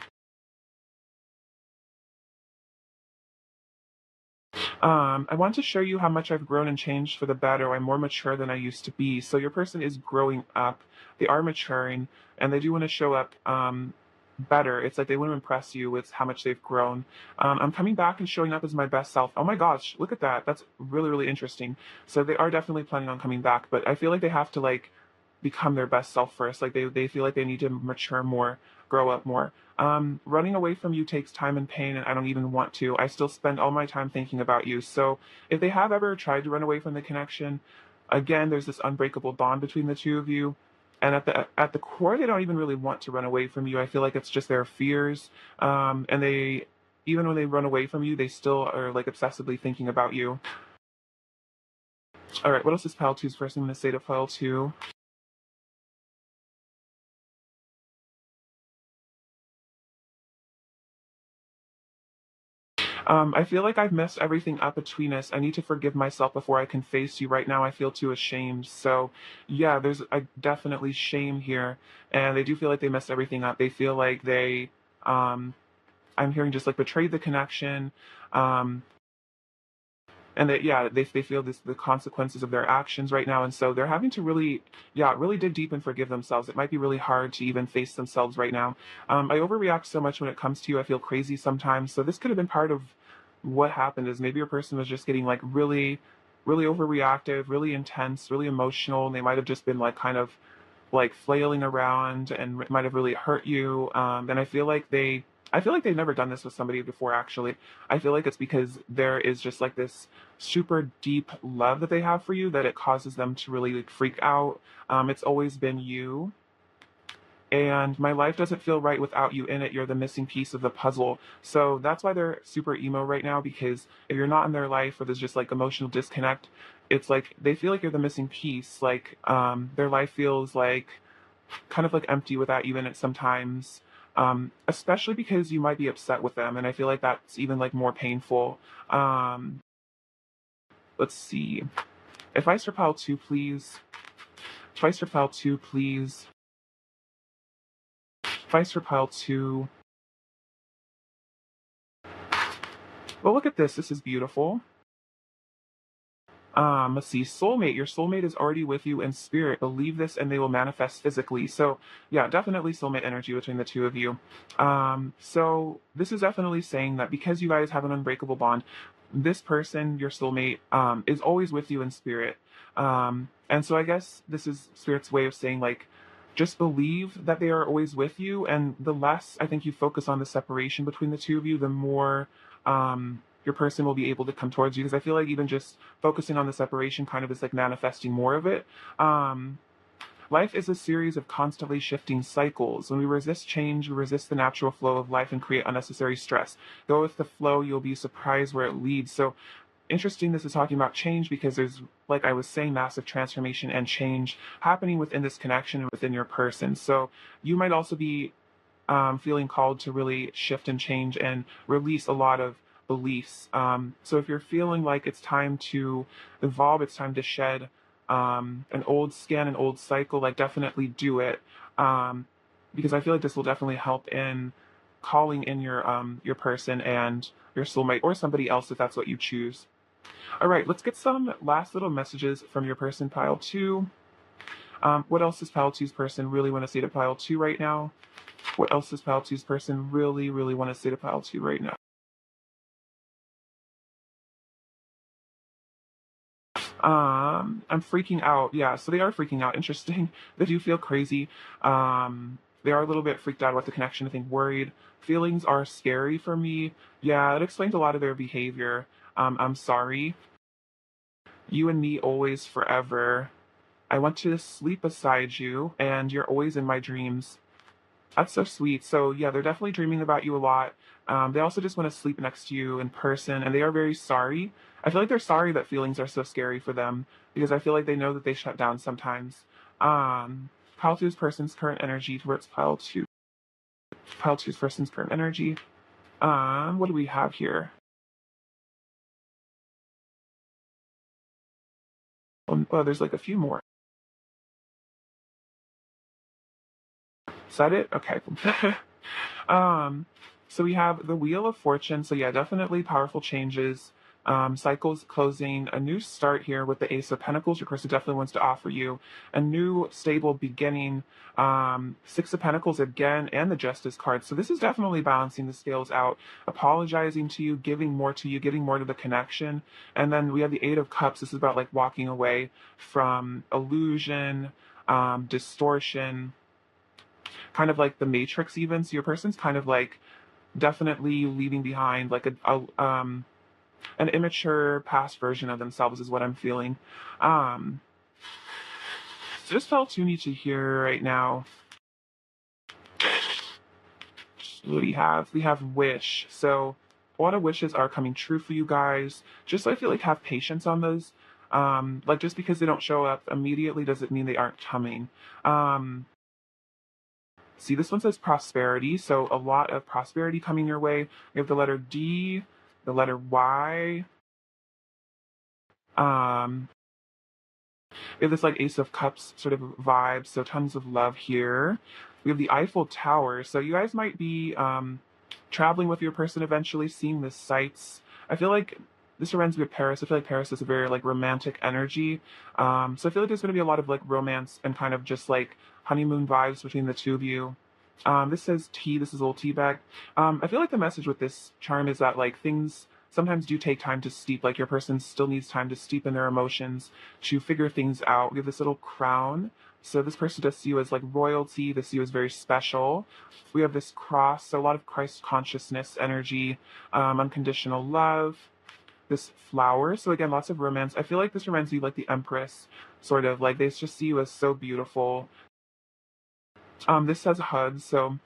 S1: I want to show you how much I've grown and changed for the better. I'm more mature than I used to be. So your person is growing up. They are maturing, and they do want to show up better. It's like they want to impress you with how much they've grown. I'm coming back and showing up as my best self. Oh my gosh, look at that. That's really, really interesting. So they are definitely planning on coming back, but I feel like they have to like become their best self first. Like they feel like they need to mature more, grow up more. Running away from you takes time and pain, and I don't even want to. I still spend all my time thinking about you. So if they have ever tried to run away from the connection, again, there's this unbreakable bond between the two of you. And at the core, they don't even really want to run away from you. I feel like it's just their fears. And they, even when they run away from you, they still are like obsessively thinking about you. All right, what else is pile two's first? I'm going to say to pile two. I feel like I've messed everything up between us. I need to forgive myself before I can face you. Right now, I feel too ashamed. So, yeah, there's definitely shame here. And they do feel like they messed everything up. They feel like they, I'm hearing just like betrayed the connection. Um, and that, yeah, they feel the consequences of their actions right now. And so they're having to really, yeah, really dig deep and forgive themselves. It might be really hard to even face themselves right now. I overreact so much when it comes to you. I feel crazy sometimes. So this could have been part of what happened, is maybe your person was just getting like really overreactive, really intense, really emotional, and they might have just been like kind of like flailing around and might have really hurt you. And I feel like they've never done this with somebody before, actually. I feel like it's because there is just like this super deep love that they have for you that it causes them to really like freak out. It's always been you. And my life doesn't feel right without you in it. You're the missing piece of the puzzle. So that's why they're super emo right now, because if you're not in their life or there's just like emotional disconnect, it's like they feel like you're the missing piece. Like their life feels like kind of like empty without you in it sometimes. Especially because you might be upset with them. And I feel like that's even like more painful. Let's see. If I pile two, please. If I pile two, please. If I pile two. Well, look at this. This is beautiful. Let's see, soulmate. Your soulmate is already with you in spirit. Believe this and they will manifest physically. So yeah, definitely soulmate energy between the two of you. So this is definitely saying that because you guys have an unbreakable bond, this person, your soulmate, is always with you in spirit. And so I guess this is spirit's way of saying like, just believe that they are always with you. And the less I think you focus on the separation between the two of you, the more, your person will be able to come towards you, because I feel like even just focusing on the separation kind of is like manifesting more of it. Life is a series of constantly shifting cycles. When we resist change, we resist the natural flow of life and create unnecessary stress. Go with the flow, you'll be surprised where it leads. So interesting, this is talking about change because there's, like I was saying, massive transformation and change happening within this connection and within your person. So you might also be feeling called to really shift and change and release a lot of beliefs. So if you're feeling like it's time to evolve, it's time to shed an old skin, an old cycle, like definitely do it. Because I feel like this will definitely help in calling in your person and your soulmate or somebody else if that's what you choose. All right, let's get some last little messages from your person, pile two. What else does pile two's person really want to say to pile two right now? What else does pile two's person really, really want to say to pile two right now? I'm freaking out. Yeah, so they are freaking out. Interesting. They do feel crazy. They are a little bit freaked out about the connection, I think worried. Feelings are scary for me. Yeah, it explains a lot of their behavior. I'm sorry. You and me always forever. I want to sleep beside you, and you're always in my dreams. That's so sweet. So yeah, they're definitely dreaming about you a lot. They also just want to sleep next to you in person, and they are very sorry. I feel like they're sorry that feelings are so scary for them because I feel like they know that they shut down sometimes. Pile two's person's current energy towards pile two. Pile two's person's current energy. What do we have here? Oh, there's like a few more. Is that it? Okay. um, so we have the Wheel of Fortune. So yeah, definitely powerful changes. Cycles closing, a new start here with the Ace of Pentacles. Your person definitely wants to offer you a new stable beginning. Six of Pentacles again, and the Justice card. So this is definitely balancing the scales out, apologizing to you, giving more to you, giving more to the connection. And then we have the Eight of Cups. This is about like walking away from illusion, distortion, kind of like the Matrix even. So your person's kind of like definitely leaving behind like an immature past version of themselves is what I'm feeling. Um, just felt too need to hear right now. What do we have? We have wish. So a lot of wishes are coming true for you guys. Just I feel like have patience on those. Like just because they don't show up immediately doesn't mean they aren't coming. Um, See, this one says prosperity, so a lot of prosperity coming your way. We have the letter D, the letter Y. Um, we have this like Ace of Cups sort of vibe, so tons of love here. We have the Eiffel Tower, so you guys might be traveling with your person eventually, seeing the sights. I feel like this reminds me of Paris. I feel like Paris is a very like romantic energy. So I feel like there's going to be a lot of like romance and kind of just like honeymoon vibes between the two of you. This says tea. This is a little tea bag. I feel like the message with this charm is that like things sometimes do take time to steep. Like your person still needs time to steep in their emotions to figure things out. We have this little crown. So this person does see you as like royalty. They see you as very special. We have this cross. So a lot of Christ consciousness energy, unconditional love. This flower. So again, lots of romance. I feel like this reminds you like the Empress, sort of like they just see you as so beautiful. This says hug. So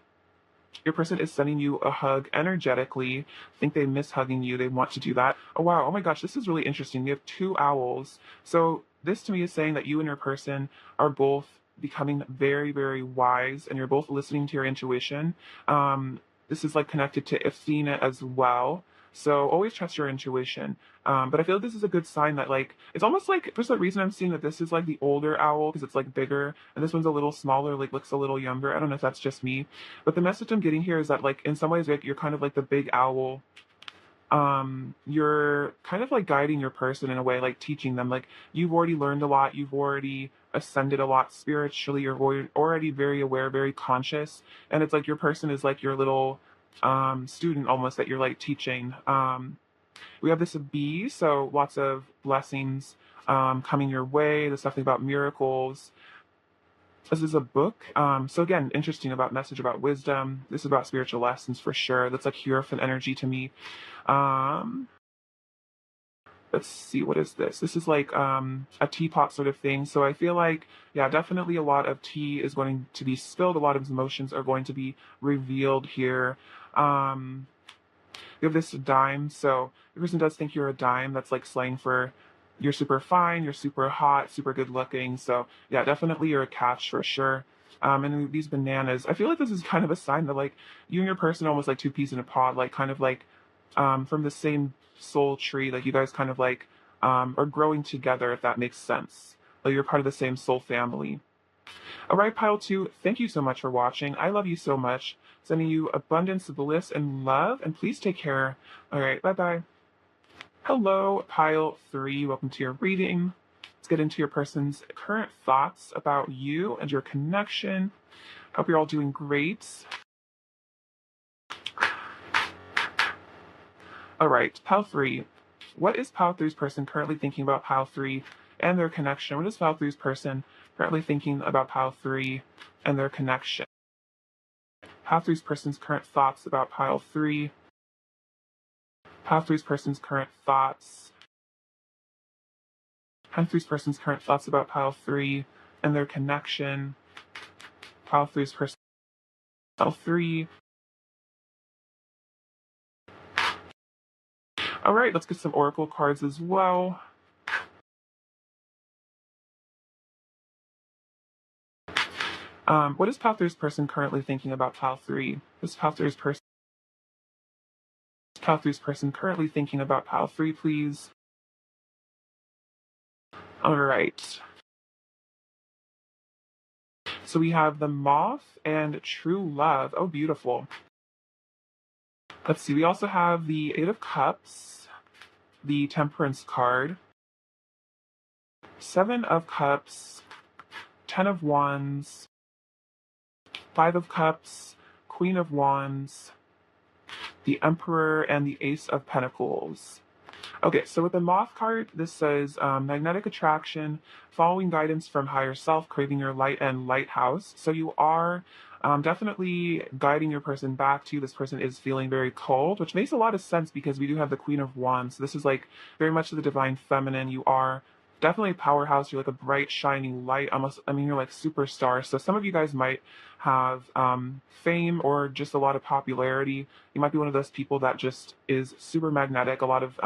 S1: your person is sending you a hug energetically. I think they miss hugging you. They want to do that. Oh, wow. Oh my gosh. This is really interesting. You have two owls. So this to me is saying that you and your person are both becoming very, very wise and you're both listening to your intuition. This is like connected to Athena as well. So always trust your intuition. But I feel like this is a good sign that like it's almost like for some reason I'm seeing that this is like the older owl because it's like bigger and this one's a little smaller, like looks a little younger. I don't know if that's just me, but the message I'm getting here is that like in some ways like you're kind of like the big owl. You're kind of like guiding your person in a way, like teaching them. Like you've already learned a lot, you've already ascended a lot spiritually, you're already very aware, very conscious, and it's like your person is like your little student almost that you're like teaching. We have this bee, so lots of blessings coming your way. There's something about miracles. This is a book. So again, interesting about message about wisdom. This is about spiritual lessons for sure. That's like Hierophant energy to me. Um, let's see, what is this? This is like a teapot sort of thing. So I feel like, yeah, definitely a lot of tea is going to be spilled. A lot of emotions are going to be revealed here. You have this dime. So the person does think you're a dime. That's like slang for you're super fine, you're super hot, super good looking. So yeah, definitely you're a catch for sure. And these bananas, I feel like this is kind of a sign that like you and your person are almost like two peas in a pod, like kind of like from the same soul tree. Like you guys kind of like are growing together, if that makes sense. Like you're part of the same soul family. All right, pile two, thank you so much for watching. I love you so much. Sending you abundance, bliss, and love. And please take care. All right, bye-bye. Hello, pile three. Welcome to your reading. Let's get into your person's current thoughts about you and your connection. Hope you're all doing great. All right, pile three. What is pile three's person currently thinking about pile three and their connection? What is pile three's person currently thinking about pile three and their connection? Pile three's person's current thoughts about pile three. Pile three's person's current thoughts. Pile three's person's current thoughts about pile three and their connection. Pile three's person. Pile three. All right, let's get some oracle cards as well. What is pile three's person currently thinking about pile three? What is pile three's person currently thinking about pile three, please? All right. So we have the moth and true love. Oh, beautiful. Let's see. We also have the Eight of Cups, the Temperance card, Seven of Cups, Ten of Wands, Five of Cups, Queen of Wands, the Emperor, and the Ace of Pentacles. Okay, so with the Moth card, this says magnetic attraction, following guidance from higher self, craving your light, and lighthouse. So you are definitely guiding your person back to you. This person is feeling very cold, which makes a lot of sense because we do have the Queen of Wands. So this is like very much the divine feminine. You are definitely a powerhouse. You're like a bright, shining light. Almost, I mean, you're like superstar. So some of you guys might have fame or just a lot of popularity. You might be one of those people that just is super magnetic. A lot of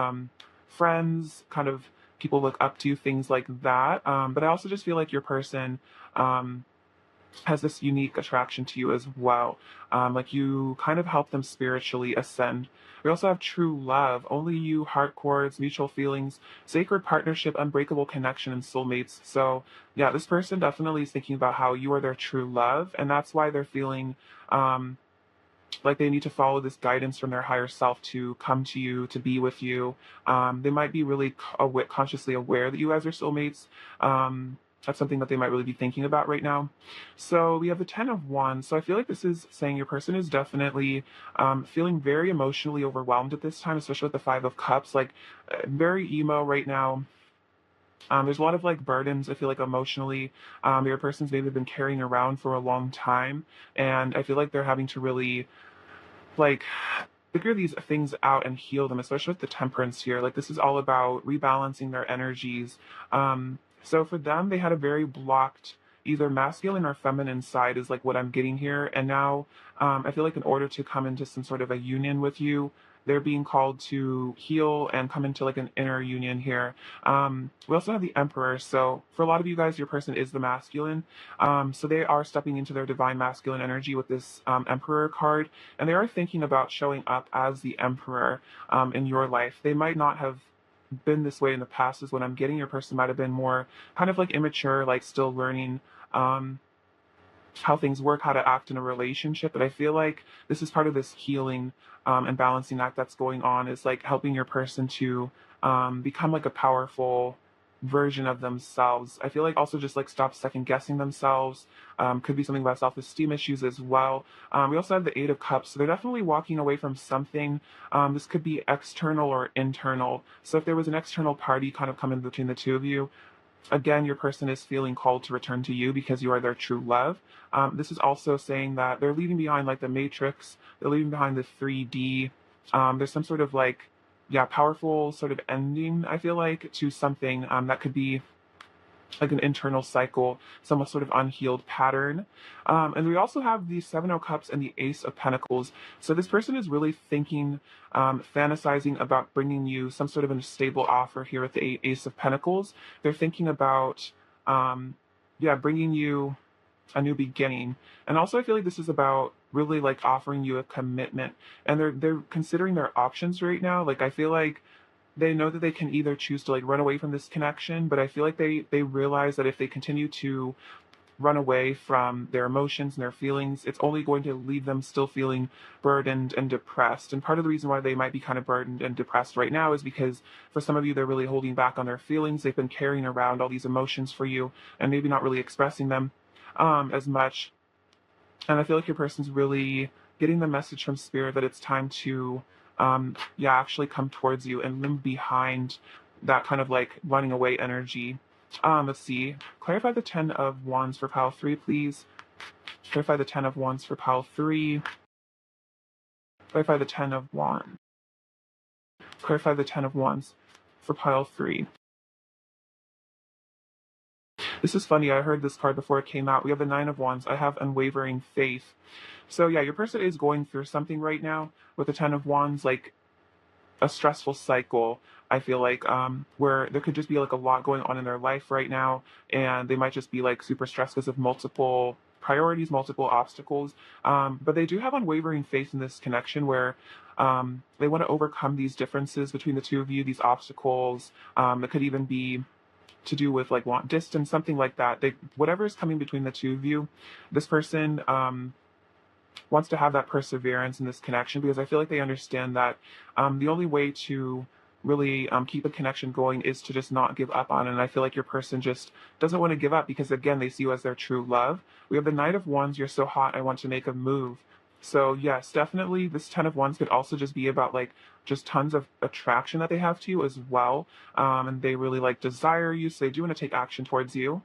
S1: friends, kind of people look up to, things like that. But I also just feel like your person. Has this unique attraction to you as well. Like you kind of help them spiritually ascend. We also have true love, only you, heart chords, mutual feelings, sacred partnership, unbreakable connection, and soulmates. So, yeah, this person definitely is thinking about how you are their true love, and that's why they're feeling like they need to follow this guidance from their higher self to come to you, to be with you. They might be really consciously aware that you guys are soulmates. That's something that they might really be thinking about right now. So we have the Ten of Wands. So I feel like this is saying your person is definitely feeling very emotionally overwhelmed at this time, especially with the Five of Cups. Like very emo right now. There's a lot of like burdens, I feel like emotionally, your person's maybe been carrying around for a long time. And I feel like they're having to really like figure these things out and heal them, especially with the temperance here. Like this is all about rebalancing their energies. So for them, they had a very blocked either masculine or feminine side is like what I'm getting here. And now I feel like in order to come into some sort of a union with you, they're being called to heal and come into like an inner union here. We also have the Emperor. So for a lot of you guys, your person is the masculine. So they are stepping into their divine masculine energy with this Emperor card, and they are thinking about showing up as the Emperor in your life. They might not have been this way in the past, is what I'm getting. Your person might have been more kind of like immature, like still learning um, how things work, how to act in a relationship. But I feel like this is part of this healing and balancing act that's going on, is like helping your person to become like a powerful version of themselves. I feel like also just like stop second guessing themselves. Could be something about self-esteem issues as well. We also have the Eight of Cups. So they're definitely walking away from something. This could be external or internal. So if there was an external party kind of coming between the two of you, again, your person is feeling called to return to you because you are their true love. This is also saying that they're leaving behind like the Matrix, they're leaving behind the 3D. There's some sort of like, yeah, powerful sort of ending, I feel like, to something that could be like an internal cycle, some sort of unhealed pattern. And we also have the Seven of Cups and the Ace of Pentacles. So this person is really thinking, fantasizing about bringing you some sort of a stable offer here with the Ace of Pentacles. They're thinking about, yeah, bringing you a new beginning. And also I feel like this is about really like offering you a commitment. And they're considering their options right now. Like I feel like they know that they can either choose to like run away from this connection, but I feel like they realize that if they continue to run away from their emotions and their feelings, it's only going to leave them still feeling burdened and depressed. And part of the reason why they might be kind of burdened and depressed right now is because for some of you, they're really holding back on their feelings. They've been carrying around all these emotions for you and maybe not really expressing them as much. And I feel like your person's really getting the message from spirit that it's time to, yeah, actually come towards you and limb behind that kind of like running away energy. Let's see. Clarify the Ten of Wands for pile 3, please. Clarify the Ten of Wands for pile 3. Clarify the Ten of Wands. Clarify the Ten of Wands for pile 3. This is funny. I heard this card before it came out. We have the Nine of Wands. I have unwavering faith. So yeah, your person is going through something right now with the Ten of Wands, like a stressful cycle. I feel like where there could just be like a lot going on in their life right now, and they might just be like super stressed because of multiple priorities, multiple obstacles. But they do have unwavering faith in this connection where they want to overcome these differences between the two of you, these obstacles. It could even be to do with like want distance, something like that. They, whatever is coming between the two of you, this person wants to have that perseverance in this connection, because I feel like they understand that the only way to really keep a connection going is to just not give up on it. And I feel like your person just doesn't want to give up because, again, they see you as their true love. We have the Knight of Wands. You're so hot, I want to make a move. So yes, definitely this Ten of Wands could also just be about like just tons of attraction that they have to you as well. And they really like desire you, so they do want to take action towards you.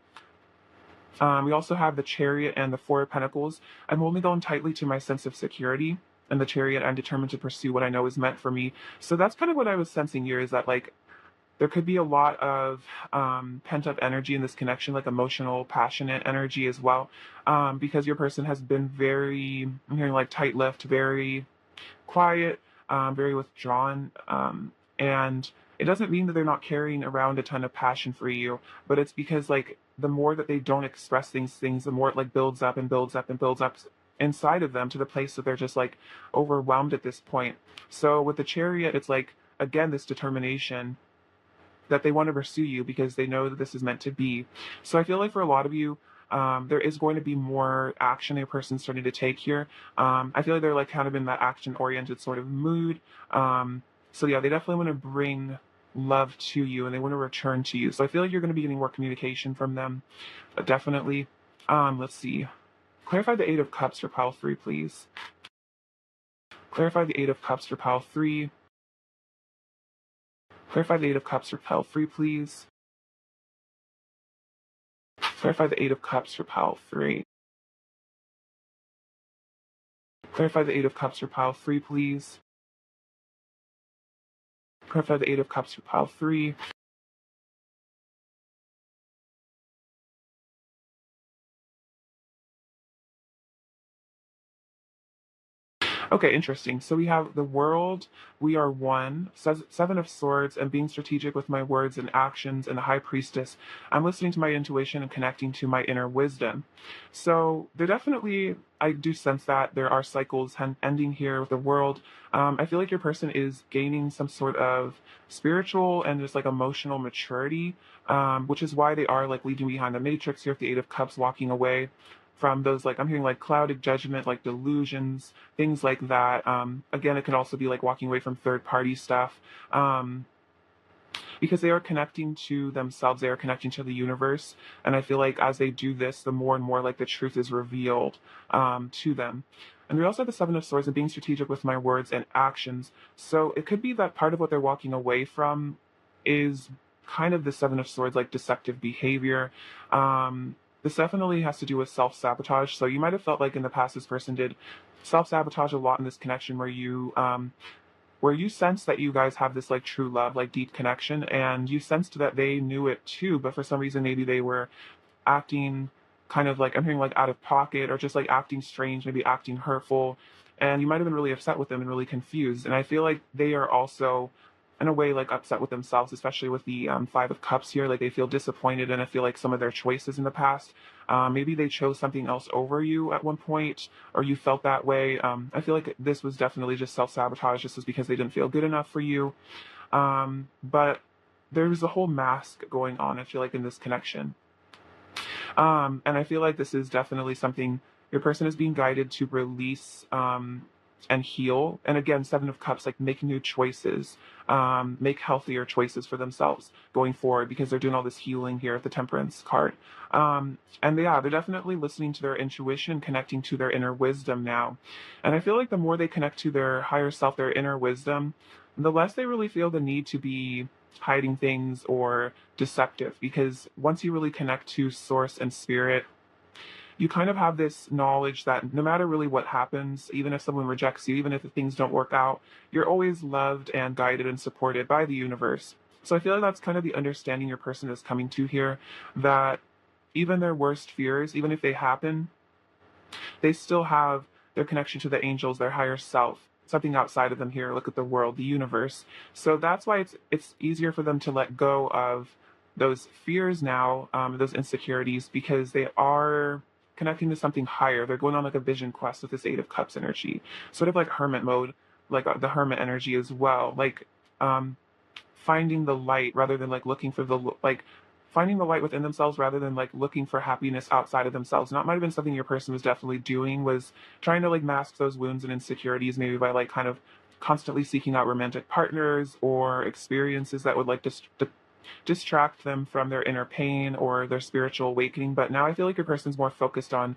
S1: We also have the Chariot and the Four of Pentacles. I'm holding on tightly to my sense of security. And the Chariot, I'm determined to pursue what I know is meant for me. So that's kind of what I was sensing here, is that like there could be a lot of pent up energy in this connection, like emotional, passionate energy as well, because your person has been very, I'm hearing like tight lipped, very quiet, very withdrawn. And it doesn't mean that they're not carrying around a ton of passion for you, but it's because like the more that they don't express things, the more it like builds up and builds up and builds up inside of them to the place that they're just like overwhelmed at this point. So with the Chariot, it's like again this determination that they want to pursue you because they know that this is meant to be. So I feel like for a lot of you, there is going to be more action a person's starting to take here. I feel like they're like kind of in that action oriented sort of mood. So yeah, they definitely want to bring love to you and they want to return to you. So I feel like you're going to be getting more communication from them. Definitely. Let's see. Clarify the Eight of Cups for pile 3, please. Clarify the Eight of Cups for pile 3. Clarify the Eight of Cups for pile 3, please. Clarify the Eight of Cups for pile 3. Clarify the Eight of Cups for pile 3, please. Clarify the Eight of Cups for pile 3. Okay, interesting. So we have the world, we are one, Seven of Swords, and being strategic with my words and actions, and the High Priestess. I'm listening to my intuition and connecting to my inner wisdom. So there definitely, I do sense that there are cycles ending here with the world. I feel like your person is gaining some sort of spiritual and just like emotional maturity, which is why they are like leaving behind the matrix here with the Eight of Cups, walking away from those like I'm hearing like clouded judgment, like delusions, things like that. Again, it could also be like walking away from third party stuff. Because they are connecting to themselves, they are connecting to the universe. And I feel like as they do this, the more and more like the truth is revealed to them. And we also have the Seven of Swords and being strategic with my words and actions. So it could be that part of what they're walking away from is kind of the Seven of Swords, like deceptive behavior. This definitely has to do with self sabotage. So you might have felt like in the past this person did self sabotage a lot in this connection where you sense that you guys have this like true love, like deep connection, and you sensed that they knew it too, but for some reason maybe they were acting kind of like I'm hearing like out of pocket or just like acting strange, maybe acting hurtful, and you might have been really upset with them and really confused. And I feel like they are also in a way like upset with themselves, especially with the Five of Cups here. Like they feel disappointed, and I feel like some of their choices in the past, maybe they chose something else over you at one point, or you felt that way. I feel like this was definitely just self sabotage, just as because they didn't feel good enough for you. But there's a whole mask going on, I feel like, in this connection. And I feel like this is definitely something your person is being guided to release and heal. And again, Seven of Cups, like make new choices, make healthier choices for themselves going forward because they're doing all this healing here at the Temperance card. And yeah, they're definitely listening to their intuition, connecting to their inner wisdom now. And I feel like the more they connect to their higher self, their inner wisdom, the less they really feel the need to be hiding things or deceptive, because once you really connect to source and spirit, you kind of have this knowledge that no matter really what happens, even if someone rejects you, even if things don't work out, you're always loved and guided and supported by the universe. So I feel like that's kind of the understanding your person is coming to here, that even their worst fears, even if they happen, they still have their connection to the angels, their higher self, something outside of them here. Look at the world, the universe. So that's why it's easier for them to let go of those fears now, those insecurities, because they are connecting to something higher. They're going on like a vision quest with this Eight of Cups energy, sort of like hermit mode, like the hermit energy as well, like finding the light rather than like looking for the like finding the light within themselves rather than like looking for happiness outside of themselves. And that might have been something your person was definitely doing, was trying to like mask those wounds and insecurities, maybe by like kind of constantly seeking out romantic partners or experiences that would like distract them from their inner pain or their spiritual awakening. But now I feel like your person's more focused on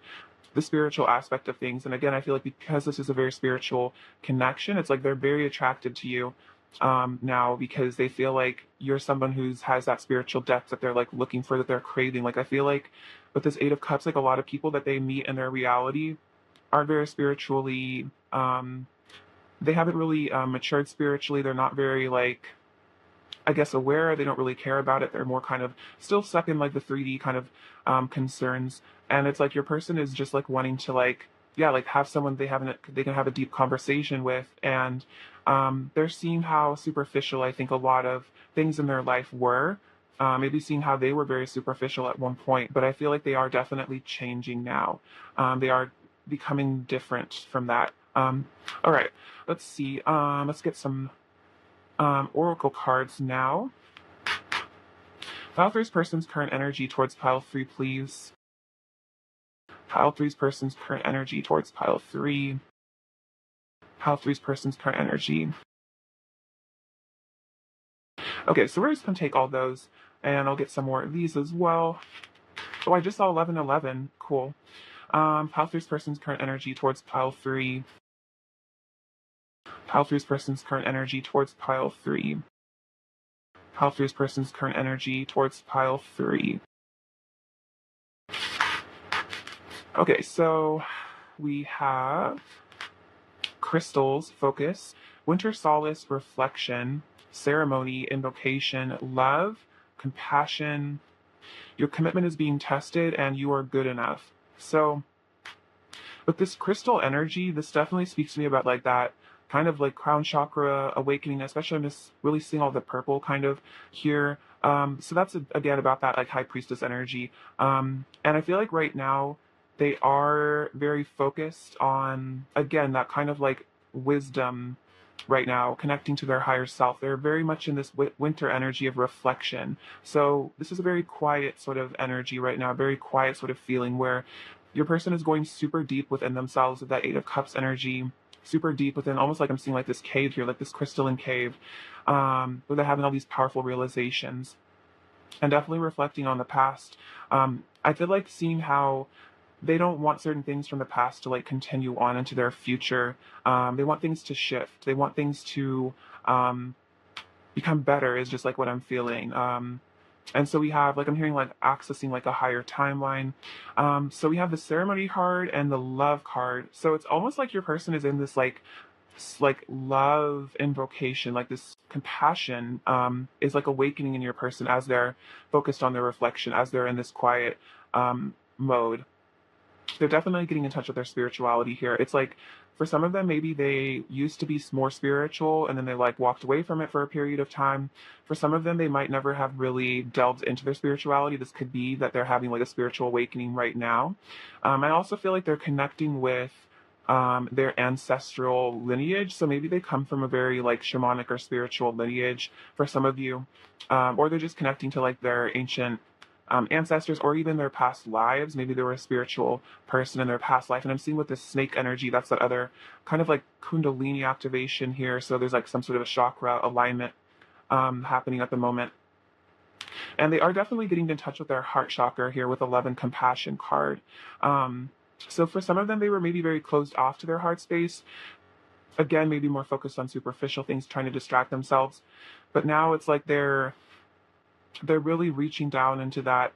S1: the spiritual aspect of things. And again, I feel like because this is a very spiritual connection, it's like they're very attracted to you now, because they feel like you're someone who's has that spiritual depth that they're like looking for, that they're craving. Like I feel like But this Eight of Cups, like a lot of people that they meet in their reality are very spiritually, they haven't really matured spiritually. They're not very like, I guess, aware. They don't really care about it. They're more kind of still stuck in like the 3D kind of concerns. And it's like your person is just like wanting to like, yeah, like have someone they can have a deep conversation with. And they're seeing how superficial I think a lot of things in their life were. Maybe seeing how they were very superficial at one point, but I feel like they are definitely changing now. They are becoming different from that. All right, let's see. Let's get some oracle cards now. Pile three's person's current energy towards pile three, please. Pile three's person's current energy towards pile three. Pile three's person's current energy. Okay, so we're just gonna take all those, and I'll get some more of these as well. Oh, I just saw 1111. Cool. Pile three's person's current energy towards pile three. Pile three's person's current energy towards pile three. Pile three's person's current energy towards pile three. Okay, so we have crystals, focus, winter solace, reflection, ceremony, invocation, love, compassion. Your commitment is being tested and you are good enough. So with this crystal energy, this definitely speaks to me about like that kind of like crown chakra awakening, especially I'm just really seeing all the purple kind of here. So that's again about that like high priestess energy. And I feel like right now they are very focused on, again, that kind of like wisdom right now, connecting to their higher self. They're very much in this winter energy of reflection. So this is a very quiet sort of energy right now, very quiet sort of feeling where your person is going super deep within themselves with that Eight of Cups energy, super deep within, almost like I'm seeing like this cave here, like this crystalline cave, where they're having all these powerful realizations and definitely reflecting on the past. I feel like seeing how they don't want certain things from the past to like continue on into their future. They want things to shift. They want things to become better is just like what I'm feeling. And so we have like I'm hearing like accessing like a higher timeline. So we have the ceremony card and the love card. So it's almost like your person is in this like love invocation, like this compassion is like awakening in your person as they're focused on their reflection, as they're in this quiet mode. They're definitely getting in touch with their spirituality here. It's like for some of them, maybe they used to be more spiritual and then they like walked away from it for a period of time. For some of them, they might never have really delved into their spirituality. This could be that they're having like a spiritual awakening right now. I also feel like they're connecting with their ancestral lineage. So maybe they come from a very like shamanic or spiritual lineage for some of you, or they're just connecting to like their ancient ancestors or even their past lives. Maybe they were a spiritual person in their past life. And I'm seeing with this snake energy, that's that other kind of like Kundalini activation here. So there's like some sort of a chakra alignment happening at the moment. And they are definitely getting in touch with their heart chakra here with 11 compassion card. So for some of them, they were maybe very closed off to their heart space. Again, maybe more focused on superficial things, trying to distract themselves. But now it's like they're really reaching down into that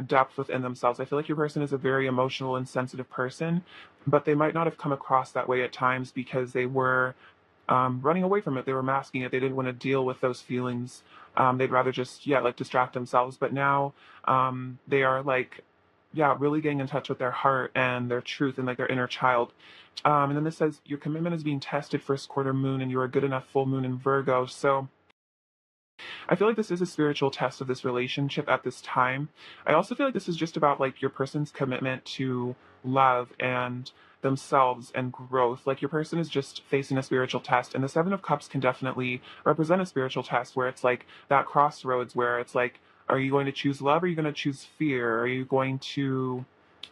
S1: depth within themselves. I feel like your person is a very emotional and sensitive person, but they might not have come across that way at times because they were running away from it. They were masking it. They didn't want to deal with those feelings. They'd rather just like distract themselves. But now they are like really getting in touch with their heart and their truth and like their inner child. And then this says your commitment is being tested first quarter moon, and you are good enough full moon in Virgo. So I feel like this is a spiritual test of this relationship at this time. I also feel like this is just about like your person's commitment to love and themselves and growth. Like your person is just facing a spiritual test, and the Seven of Cups can definitely represent a spiritual test where it's like that crossroads where it's like, are you going to choose love or are you going to choose fear? Are you going to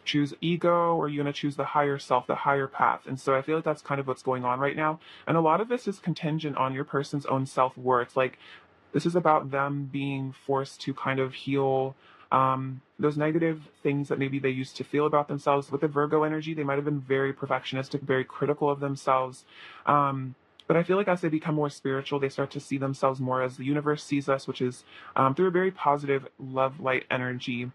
S1: choose ego or are you going to choose the higher self, the higher path? And so I feel like that's kind of what's going on right now. And a lot of this is contingent on your person's own self-worth. Like this is about them being forced to kind of heal those negative things that maybe they used to feel about themselves. With the Virgo energy, they might have been very perfectionistic, very critical of themselves. But I feel like as they become more spiritual, they start to see themselves more as the universe sees us, which is through a very positive love light energy.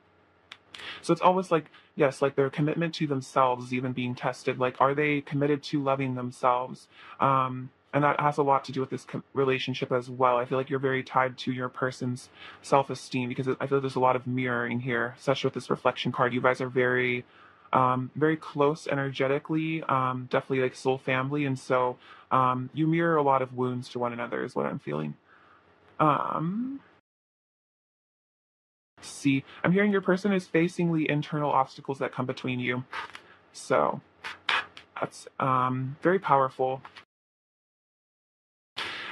S1: So it's almost like, yes, like their commitment to themselves is even being tested. Like, are they committed to loving themselves? And that has a lot to do with this relationship as well. I feel like you're very tied to your person's self-esteem because I feel like there's a lot of mirroring here, especially with this reflection card. You guys are very close energetically, definitely like soul family. And so you mirror a lot of wounds to one another, is what I'm feeling. Um, see, I'm hearing your person is facing the internal obstacles that come between you. So that's very powerful.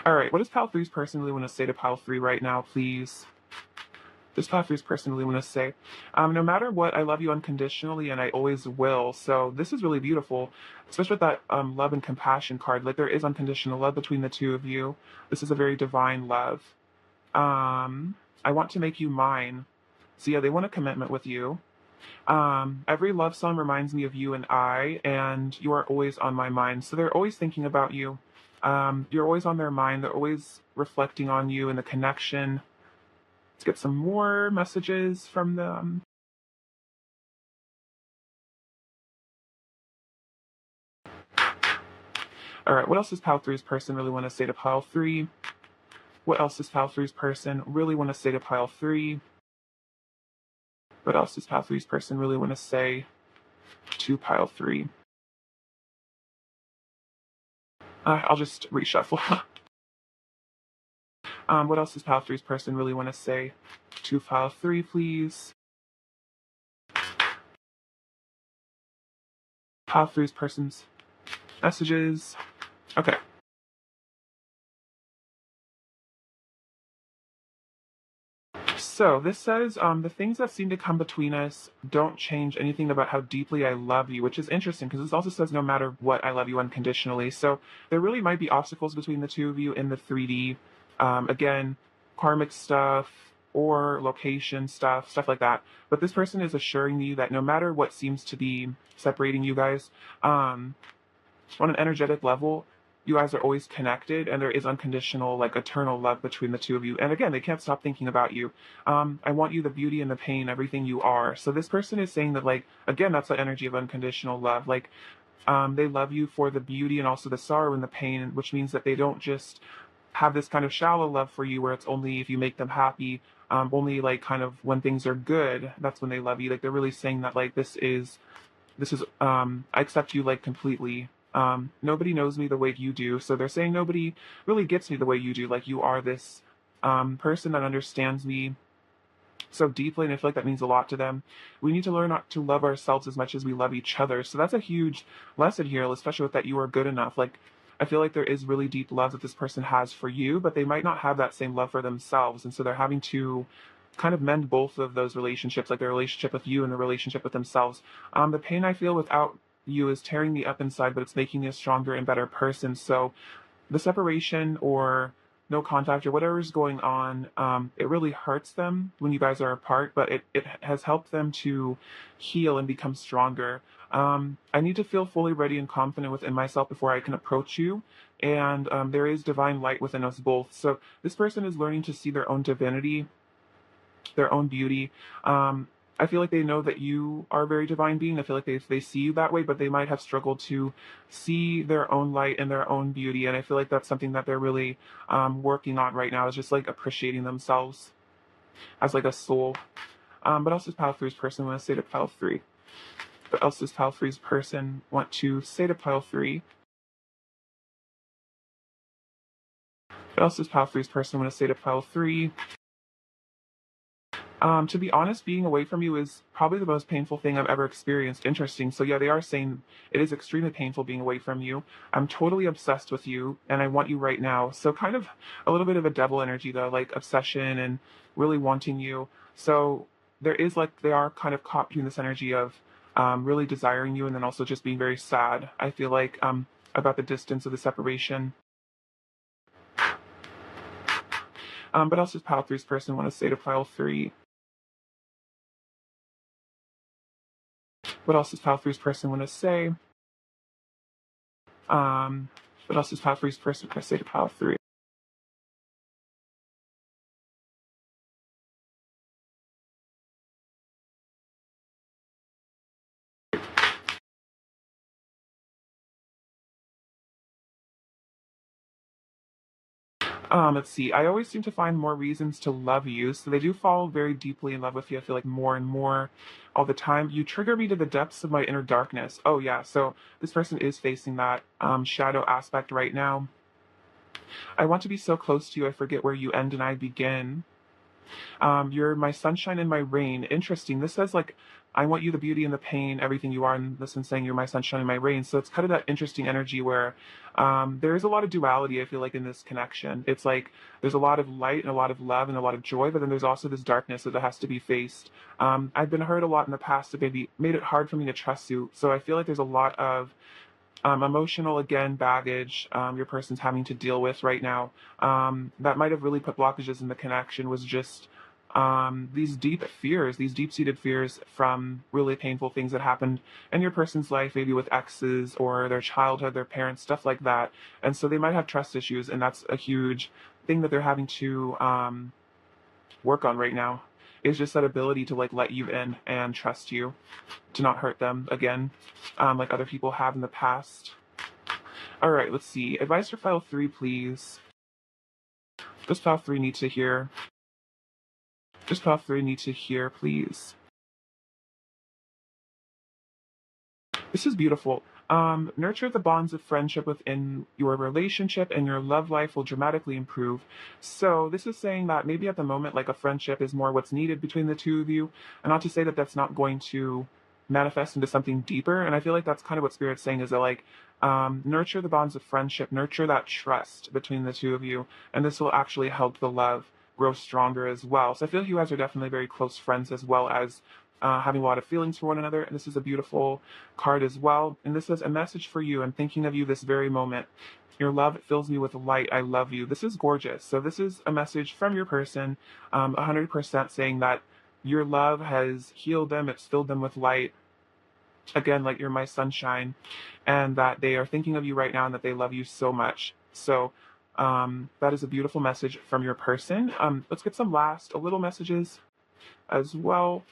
S1: All right, what does pile three's person really want to say to pile three right now, please? This pile three's person really want to say, no matter what, I love you unconditionally and I always will. So this is really beautiful, especially with that love and compassion card. Like there is unconditional love between the two of you. This is a very divine love. I want to make you mine. So yeah, they want a commitment with you. Every love song reminds me of you and you are always on my mind. So they're always thinking about you. You're always on their mind. They're always reflecting on you and the connection. Let's get some more messages from them. All right, what else does Pile Three's person really want to say to Pile Three? What else does Pile Three's person really want to say to Pile Three? What else does Pile Three's person really want to say to Pile Three? I'll just reshuffle. What else does Pile Three's person really want to say to Pile Three, please? Pile Three's person's messages. Okay. So this says the things that seem to come between us don't change anything about how deeply I love you, which is interesting because this also says no matter what, I love you unconditionally. So there really might be obstacles between the two of you in the 3D. Again, karmic stuff or location stuff like that. But this person is assuring you that no matter what seems to be separating you guys, on an energetic level, you guys are always connected and there is unconditional, like eternal love between the two of you. And again, they can't stop thinking about you. I want you, the beauty and the pain, everything you are. So this person is saying that, like, again, that's the energy of unconditional love. Like, they love you for the beauty and also the sorrow and the pain, which means that they don't just have this kind of shallow love for you where it's only if you make them happy, only like kind of when things are good, that's when they love you. Like they're really saying that like this is I accept you like completely. Nobody knows me the way you do, so they're saying nobody really gets me the way you do. Like you are this person that understands me so deeply, and I feel like that means a lot to them. We need to learn not to love ourselves as much as we love each other. So that's a huge lesson here, especially with that you are good enough. Like I feel like there is really deep love that this person has for you, but they might not have that same love for themselves, and so they're having to kind of mend both of those relationships, like their relationship with you and the relationship with themselves. The pain I feel without you is tearing me up inside, but it's making me a stronger and better person. So the separation or no contact or whatever is going on, it really hurts them when you guys are apart, but it has helped them to heal and become stronger. I need to feel fully ready and confident within myself before I can approach you. And there is divine light within us both. So this person is learning to see their own divinity, their own beauty. I feel like they know that you are a very divine being. I feel like they see you that way, but they might have struggled to see their own light and their own beauty. And I feel like that's something that they're really working on right now, is just like appreciating themselves as like a soul. What else does Pile Three's person want to say to Pile Three? What else does Pile Three's person want to say to Pile Three? What else does Pile Three's person want to say to Pile Three? To be honest, being away from you is probably the most painful thing I've ever experienced. Interesting. So yeah, they are saying it is extremely painful being away from you. I'm totally obsessed with you and I want you right now. So kind of a little bit of a devil energy though, like obsession and really wanting you. So there is like, they are kind of caught between this energy of really desiring you and then also just being very sad. I feel like about the distance of the separation. But else does Pile Three's person want to say to Pile Three? What else does Pile Three's person want to say? Um, what else does Pile Three's person want to say to Pile Three? Let's see. I always seem to find more reasons to love you. So they do fall very deeply in love with you. I feel like more and more all the time. You trigger me to the depths of my inner darkness. Oh, yeah. So this person is facing that shadow aspect right now. I want to be so close to you. I forget where you end and I begin. You're my sunshine and my rain. Interesting. This says like, I want you the beauty and the pain, everything you are. And this one's saying you're my sunshine and my rain. So it's kind of that interesting energy where there is a lot of duality, I feel like, in this connection. It's like there's a lot of light and a lot of love and a lot of joy, but then there's also this darkness that has to be faced. I've been hurt a lot in the past that maybe made it hard for me to trust you. So I feel like there's a lot of emotional, again, baggage your person's having to deal with right now that might have really put blockages in the connection was just these deep fears, these deep-seated fears from really painful things that happened in your person's life, maybe with exes or their childhood, their parents, stuff like that. And so they might have trust issues, and that's a huge thing that they're having to work on right now. Is just that ability to like let you in and trust you, to not hurt them again, like other people have in the past. All right, let's see. Advice for file 3, please. Does file 3 need to hear? Does file 3 need to hear, please? This is beautiful. Nurture the bonds of friendship within your relationship and your love life will dramatically improve. So this is saying that maybe at the moment, like a friendship is more what's needed between the two of you. And not to say that that's not going to manifest into something deeper. And I feel like that's kind of what Spirit's saying is that like, nurture the bonds of friendship, nurture that trust between the two of you. And this will actually help the love grow stronger as well. So I feel like you guys are definitely very close friends as well as having a lot of feelings for one another. And this is a beautiful card as well. And this says, a message for you. I'm thinking of you this very moment. Your love fills me with light. I love you. This is gorgeous. So this is a message from your person, 100% saying that your love has healed them. It's filled them with light. Again, like you're my sunshine. And that they are thinking of you right now and that they love you so much. So that is a beautiful message from your person. Let's get some last little messages as well.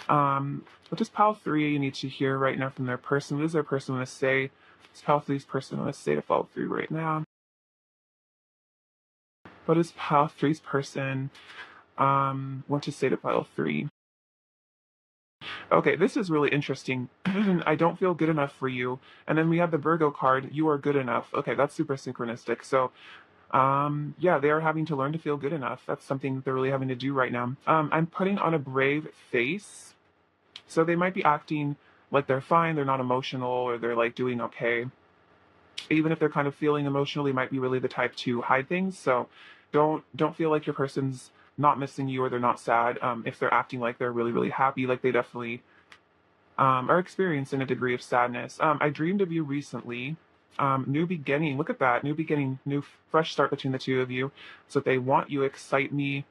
S1: What does pile 3 need to hear right now from their person? What does their person want to say? What's pile 3's person want to say to pile 3 right now? What does pile 3's person want to say to pile 3? Okay, this is really interesting. I don't feel good enough for you. And then we have the Virgo card, you are good enough. Okay, that's super synchronistic. So yeah, they are having to learn to feel good enough. That's something they're really having to do right now. I'm putting on a brave face. So they might be acting like they're fine, they're not emotional, or they're like doing okay. Even if they're kind of feeling emotionally, might be really the type to hide things. So don't feel like your person's not missing you or they're not sad. If they're acting like they're really, really happy, like they definitely are experiencing a degree of sadness. I dreamed of you recently. New beginning. Look at that. New beginning, new fresh start between the two of you. So they want you, excite me.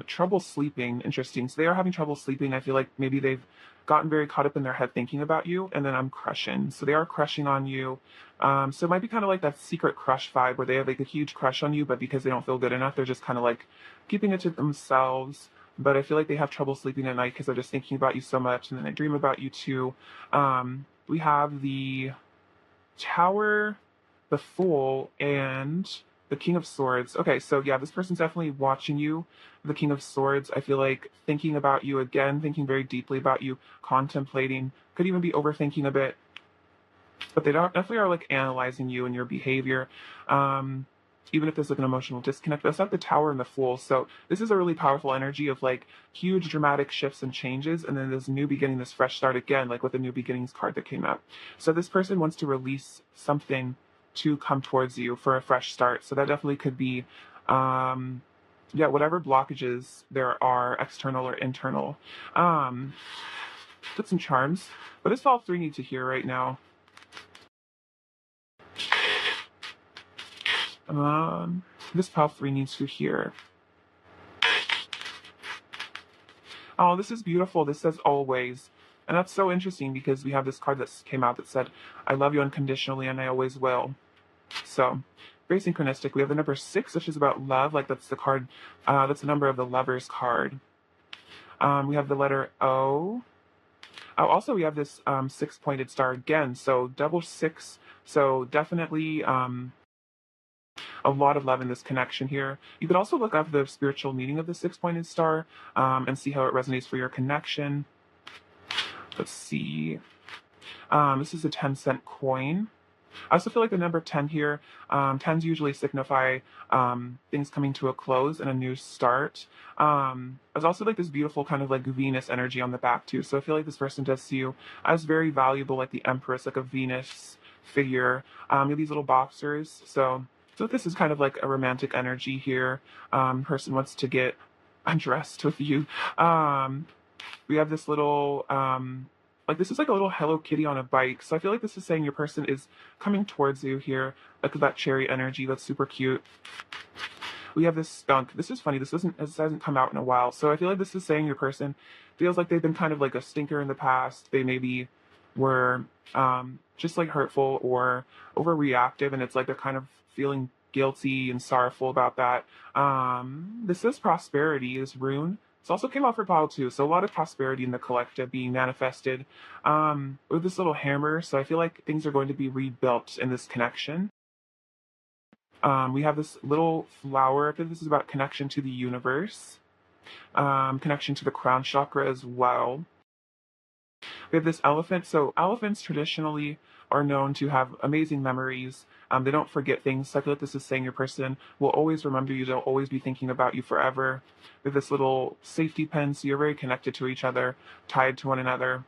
S1: Trouble sleeping. Interesting. So they are having trouble sleeping. I feel like maybe they've gotten very caught up in their head thinking about you, and then I'm crushing. So they are crushing on you. So it might be kind of like that secret crush vibe where they have like a huge crush on you, but because they don't feel good enough, they're just kind of like keeping it to themselves. But I feel like they have trouble sleeping at night because they're just thinking about you so much, and then they dream about you too. We have the Tower, the Fool, and the King of Swords. Okay, so yeah, this person's definitely watching you. The King of Swords, I feel like thinking about you again, thinking very deeply about you, contemplating, could even be overthinking a bit. But they definitely are like analyzing you and your behavior. Even if there's like an emotional disconnect, that's not the Tower and the Fool. So this is a really powerful energy of like huge dramatic shifts and changes, and then this new beginning, this fresh start again, like with the new beginnings card that came up. So this person wants to release something to come towards you for a fresh start. So that definitely could be, yeah, whatever blockages there are, external or internal. Put some charms. What does all 3 need to hear right now? This pile 3 needs to hear. Oh, this is beautiful. This says always. And that's so interesting because we have this card that came out that said, I love you unconditionally and I always will. So, very synchronistic. We have the number 6, which is about love. Like that's the card, that's the number of the Lovers card. We have the letter O. Oh, also we have this 6-pointed star again. So double 6. So definitely a lot of love in this connection here. You could also look up the spiritual meaning of the six-pointed star and see how it resonates for your connection. Let's see. This is a 10-cent coin. I also feel like the number 10 here, 10s usually signify things coming to a close and a new start. There's also like this beautiful kind of like Venus energy on the back too. So I feel like this person does see you as very valuable, like the Empress, like a Venus figure. You have these little boxers. So this is kind of like a romantic energy here. Person wants to get undressed with you. We have this little like this is like a little Hello Kitty on a bike. So I feel like this is saying your person is coming towards you here. Like that cherry energy, that's super cute. We have this skunk. This is funny. This hasn't come out in a while. So I feel like this is saying your person feels like they've been kind of like a stinker in the past. They maybe were just like hurtful or overreactive, and it's like they're kind of feeling guilty and sorrowful about that. This is prosperity, this rune. This also came out for pile too, so a lot of prosperity in the collective being manifested with this little hammer. So I feel like things are going to be rebuilt in this connection. We have this little flower. I think this is about connection to the universe, connection to the crown chakra as well. We have this elephant. So elephants traditionally are known to have amazing memories. They don't forget things. So I feel like this is saying your person will always remember you. They'll always be thinking about you forever. We have this little safety pin. So you're very connected to each other, tied to one another.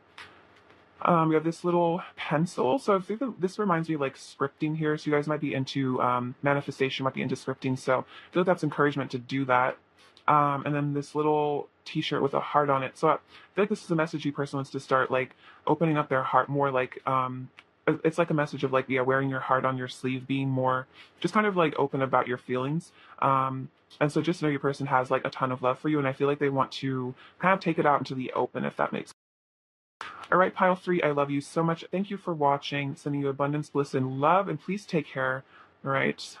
S1: We have this little pencil. So I think that this reminds me of like scripting here. So you guys might be into manifestation, might be into scripting. So I feel like that's encouragement to do that. And then this little t-shirt with a heart on it. So I feel like this is a message you person wants to start like opening up their heart more, like it's like a message of like, yeah, wearing your heart on your sleeve, being more just kind of like open about your feelings. And so just know your person has like a ton of love for you, and I feel like they want to kind of take it out into the open, if that makes sense. All right, pile 3, I love you so much. Thank you for watching. Sending you abundance, bliss, and love, and please take care. All right.